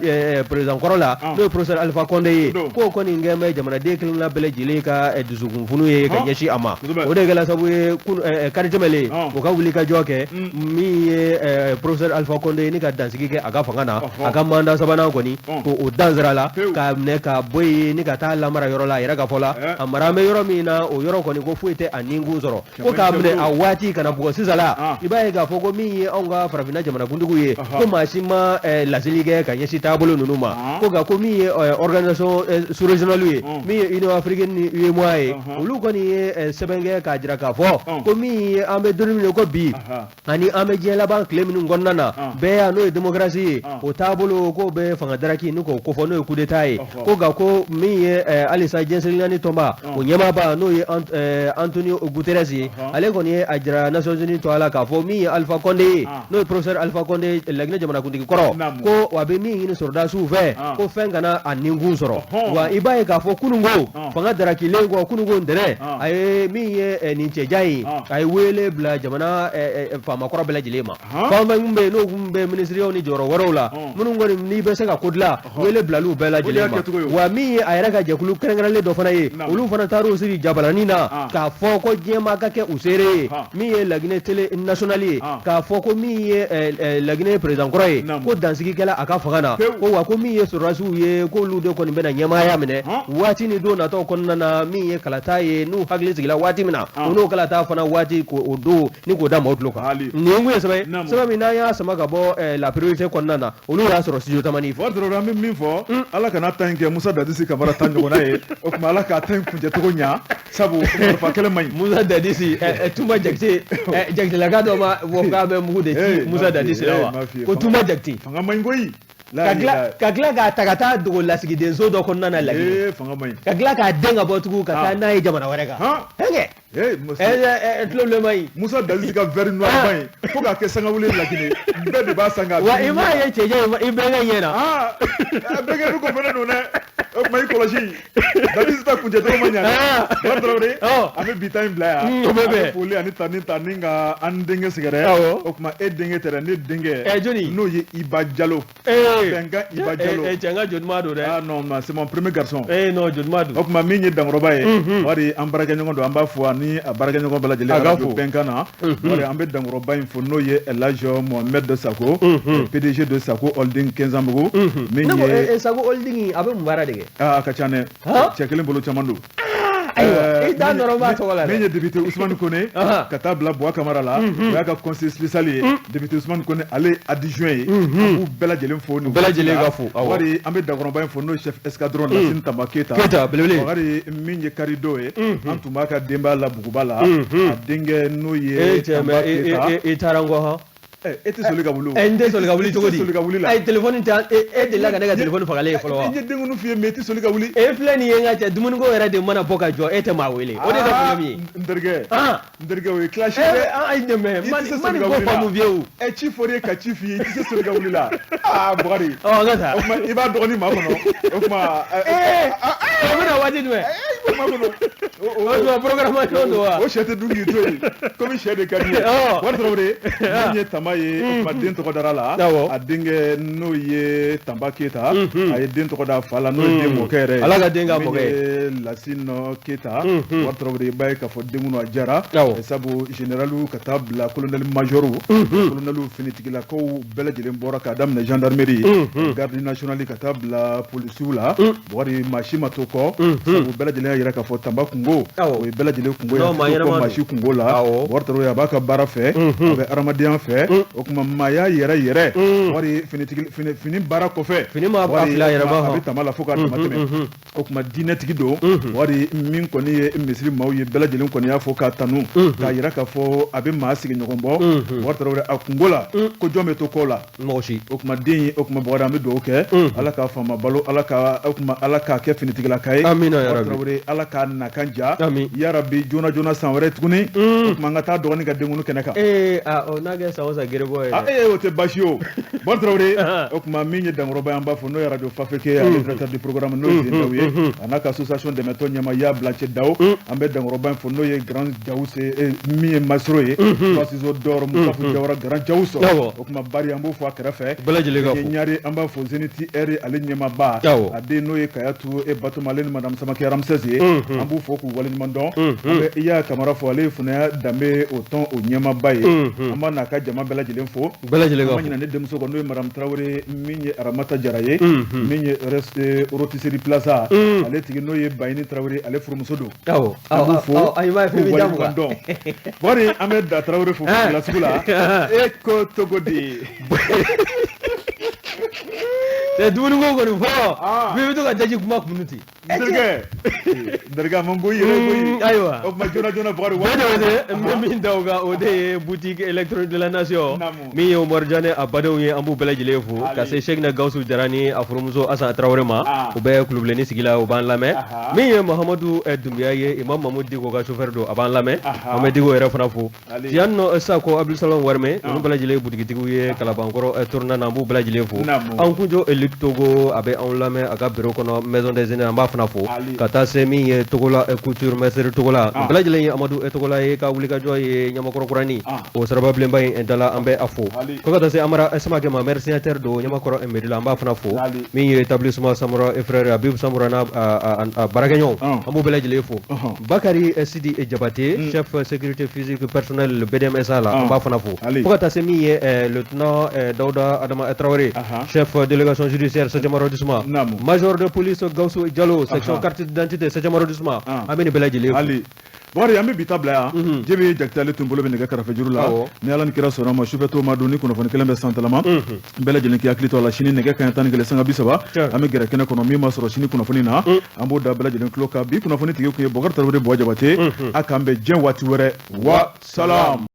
président kɔrɔ la n'o ye professeur Alpha Condé ye k'o kɔni kɛn bɛ jamanaden kelen na bɛɛ lajɛlen ka dusukunfunu ye ka ɲɛsin a ma o de kɛla sabu ye kari tɛmɛlen o ka wuli ka jɔ kɛ min ye professeur Alpha Condé ni ka dansigi kɛ a ka fanga na a ka mandat sabanan kɔni ko o dansira la k'a minɛ ka bɔ yen ni ka taa lamara yɔrɔ la a yɛrɛ ka fɔ la a mara bɛ yɔrɔ min na o yɔrɔ kɔni ko foyi tɛ a ninkun sɔrɔ ko k'a minɛ a waati kana bugɔ sisan la i b'a ye k'a fɔ ko min ye anw ka farafinna jamanakuntigiw ye ko maa si ma laseli kɛ ka ɲɛsin taabolo ninnu ma ko nka ko min ye organisation sous-régionale ye min ye Union africaine ni UEMOA ye olu kɔni ye sɛbɛn kɛ k'a jira k'a fɔ ko min an bɛ don min ko bi ani an bɛ diɲɛ laban tile minnu kɔnɔna na bɛɛ ya n'o ye démocratie ye o taabolo ko bɛ fanga daraki ni k'o kofɔ n'o ye coup d'état ye ko nka ko min ye halisa jɛnsɛnilani tɔnba o ɲɛmaaba n'o ye Antonio Guterres ye ale kɔni ye a jira Nations Unies tɔ la k'a fɔ min ye Alpha Condé ye n'o ye professeur Alpha Condé Laginɛ jamanakuntigi kɔrɔ ko wa bɛ min ɲini sɔrɔdasiw fɛ ko fɛn kana a ninkun sɔrɔ wa i b'a ye k'a fɔ kununko fanga darakilen kɔ kununko ntɛnɛn a ye min ye nin cɛjan ye a ye wele bila jamana faamakɔrɔ bɛɛ lajɛlen ma faama min bɛ yen n'o kun bɛ minisiriyaw ni jɔyɔrɔ wɛrɛw la minnu kɔni n'i bɛ se ka ko dilan wele bilaliw bɛɛ lajɛlen ma wa min ye a yɛrɛ ka jɛkulu kɛrɛnkɛrɛnlen dɔ fana ye olu fana taar'u sigi jabalanin na k'a fɔ ko diɲɛmaa ka kɛ u seere ye min ye Laginɛ télé nationale ye k'a fɔ ko min ye Laginɛ président kɔrɔ ye ko dansigikɛla a ka fanga na ko wa ko min ye sɔrɔdasiw ye k'olu de kɔni bɛna ɲɛmaaya minɛ waati ni don natɔ kɔnɔna na min ye kalata ye n'u hakili sigila waati min na o n'o kalata fana waati k'o don ni k'o da maaw tulo kan nin ye mun ye sɛbɛn min n'an y'a sama ka bɔ la priorité kɔnɔna na olu y'a sɔrɔ studio tamani fɔ an bɛ min fɔ ala kana ta in kɛ Musa Dadisi Kamara ta ɲɔgɔnna ye o tuma ala k'a ta in kuncɛ cogo ɲa sabu marifa kɛlɛ man ɲi Musa Dadisi Tuma Jakite Jakitelaka dɔ ma fɔ k'a bɛ mugu de ci Musa Dadisi la wa ko Tuma Jakite fanga man ɲi koyi ka tila k'a ta ka taa dogo lasigidenso dɔ kɔnɔna na Laginɛ ka tila k'a den ka bɔ tugun ka taa n'a ye jamana wɛrɛ kan tulobilen ma ɲi Musa Dadisi ka verre noir ma ɲi fo k'a kɛ sangawuli Laginɛ bɛɛ de b'a san k'a wa i m'a ye cɛjan i bɛnkɛ ɲɛ na bɛnkɛ du ko fɛnɛ don dɛ o tuma i kɔlɔsi Dadisi ta kuncɛ cogo ma ɲa dɛ Tarawele an bɛ bi ta in bila yan o bɛ bɛn foli ani ta ni ka an denkɛ sɛgɛrɛ o tuma e denkɛ tɛ dɛ ne denkɛ joni n'o ye Iba Jalo Benga Iba Jalo cɛnka jɔnima don dɛ ah non c'est mon premier garçon non jɔnima don o tuma min ye dankɔrɔba ye wari an baarakɛɲɔgɔn don an b'a fɔ ani a baarakɛɲɔgɔn bɛɛ lajɛlen ka fɔ Benga na wari an bɛ dankɔrɔba in fɔ n'o ye El Hadj Mohamed Sako PDG de Sako Holding Kɛnzanbugu min ye Sako Holding a bɛ mun baara de kɛ a ka ca dɛ cɛ kelen bolo caman don i da nɔrɔ b'a tɔgɔ la dɛ min ye député Ousmane Koné ka taa bila Bois Camara la o y'a ka conseil spécial ye député Ousmane Koné ale adjoint ye an b'u bɛɛ lajɛlen fo nin bɛɛ lajɛlen ka fo wari an bɛ dankɔrɔba in fo n'o chef escadron Lassine Tamba Keita belebele wari min ye Karido ye an tun b'a ka denbaya la Buguba la a denkɛ n'o ye Tamba Keita i taara n kɔ hɔn e tɛ soli ka wuli o n tɛ soli ka wuli cogo di soli ka wuli la téléphone tɛ e delila ka ne ka téléphone fagalen ye fɔlɔ wa n ye denkunu f'i ye mais i tɛ soli ka wuli e filɛ nin ye n ka cɛ dumuniko yɛrɛ de mana bɔ ka jɔ e tɛ maa wele o de ka problème ye n terikɛ o ye clash dɛ ayi dɛmɛ mani ko faamu fiyewu ci fɔra e ka ci f'i ye i tɛ se soli ka wuli la Bukari n ka taa o tuma i b'a dɔgɔnin maa kɔnɔ o tuma o bɛna waati jumɛn o tuma programmation don wa o sɛ tɛ dun k'i to yen komi sɛ de ka di ye wari Tarawele min ye Tamba ye o tuma den tɔgɔ dara la a denkɛ n'o ye Tamba Keita a ye den tɔgɔ da fa la n'o ye den mɔkɛ yɛrɛ ye ala ka den ka mɔkɛ ye min ye Lassine Keita wari Tarawele i b'a ye k'a fɔ denkunu a diyara sabu généraliw ka taa bila colonel major colonel finitigilakaw bɛɛ lajɛlen bɔra k'a daminɛ gendarmerie garde nationale ka taa bila polisiw la wari maa si ma to kɔ sabu bɛɛ lajɛlen y'a jira k'a fɔ Tamba kungo o ye bɛɛ lajɛlen kungo ye ko maa si kungo la wari Tarawele a b'a ka baara fɛ a bɛ adamadenya fɛ o tuma maaya yɛrɛ wari fini baara kɔfɛ fini ma ba fila yɛrɛ ba a bɛ tama la fo k'a dama tɛmɛ o tuma diinɛtigi don wari min kɔni ye misiri maaw ye bɛɛ lajɛlen kɔni y'a fɔ k'a tanu k'a jira k'a fɔ a bɛ maa sigi ɲɔgɔn bɔ wari Tarawele a kungo la ko jɔn bɛ to kɔ la mɔgɔ si o tuma den ye o tuma Bukari an bɛ dugawu kɛ ala k'a faama balo ala k'a kɛ finitigilaka ye wari Tarawele ala k'a nakan ja yarabi joona san wɛrɛ tuguni o tuma an ka taa dɔgɔnin ka denkunu kɛnɛ kan n'a kɛ san o san gerebɔ ye dɛ o tɛ baasi ye o Bukari Tarawele o tuma min ye dankɔrɔba ye an b'a fɔ n'o ye radio Fafeke ale directeur du programme n'o ye Zendaw ye a n'a ka association dɛmɛtɔ ɲɛma Ya Blancɛ Daw an bɛ dankɔrɔba in fɔ n'o ye grand Jawuse min ye Masiro ye Fasizo Dor Musafu Jawara grand Jawusɔ o tuma Bari an b'o fɔ a kɛrɛfɛ bɛɛ lajɛlen ka fo Ɲari an b'a fɔ Zeniti Air ale ɲɛmaaba a den n'o ye Kayatu Batoma ale ni madame Samake Ramsès ye an b'u fɔ k'u waleɲuman dɔn an bɛ Iya Kamara fɔ ale ye Funaya Danbe o tɔn o ɲɛmaaba ye an b'a n'a ka jama bɛɛ lajɛlen fo bɛɛ lajɛlen ka fo an ma ɲinɛ ne denmuso kɔ n'o ye madame Tarawele min ye Aramata Jara ye min ye Rotisserie Plaza ale tigi n'o ye Bayini Tarawele ale furumuso don an b'u fo k'u waleɲuman dɔn Bukari an bɛ da Tarawele fo la sugu la e ko togo di dumuniko kɔni fɔ bɛɛ bɛ to ka daji kuma kun ten ndarga man boyi boyi aywa o ma jona bari wa min dawga o de boutique électronique de la nation mi yo morjane abadaw ye ambu bela jile fu ka se Cheikh na Gawsu Jarani afurumuso asa Traoré ma o be club leni sigila o ban lame mi ye Mahamadou Doumbia ye imam Mamoudi ko ga chauffeur do aban lame o me digo era fana fu tianno sa ko Abdou Salam Warme on bela jile boutique tigu ye kala bankoro tourna na ambu bela jile fu an kunjo elik Togo abe on lame aga bureau kono maison des aînés amba fana fu kata se mi ye Togola couture maître Togola bela jile ye Amadou Togola ye ka wuli ka joye nyama koro kurani o saraba blemba en dala ambe afo ko kata se amara esma ke ma mercenaire do nyama koro en medila amba fana fu mi ye établissement Samora et frère Habib Samora na Baragagnon ambu bela jile fu Bakari Sidi Diabaté chef sécurité physique personnel BDM Sala amba fana fu ko kata se mi ye lieutenant Daouda Adama Traoré chef délégation judiciaire 7e arrondissement major de police Gawsu Diallo section carte d'identité 7e arrondissement ameni bela jile fu bari yambe bitabla ya jebe jaktale tumbolo be ne karafe jurula ni ala ni kira sona ma shubeto ma doni kono fon kelembe santalama bela jelen ki aklito la shini ne ga kan tan gele sanga bisaba ame gere kene kono mi ma soro shini kono foni na ambo da bela jelen kloka bi kono foni tige ko bogar tarwede boja bate akambe jen wati were wa salam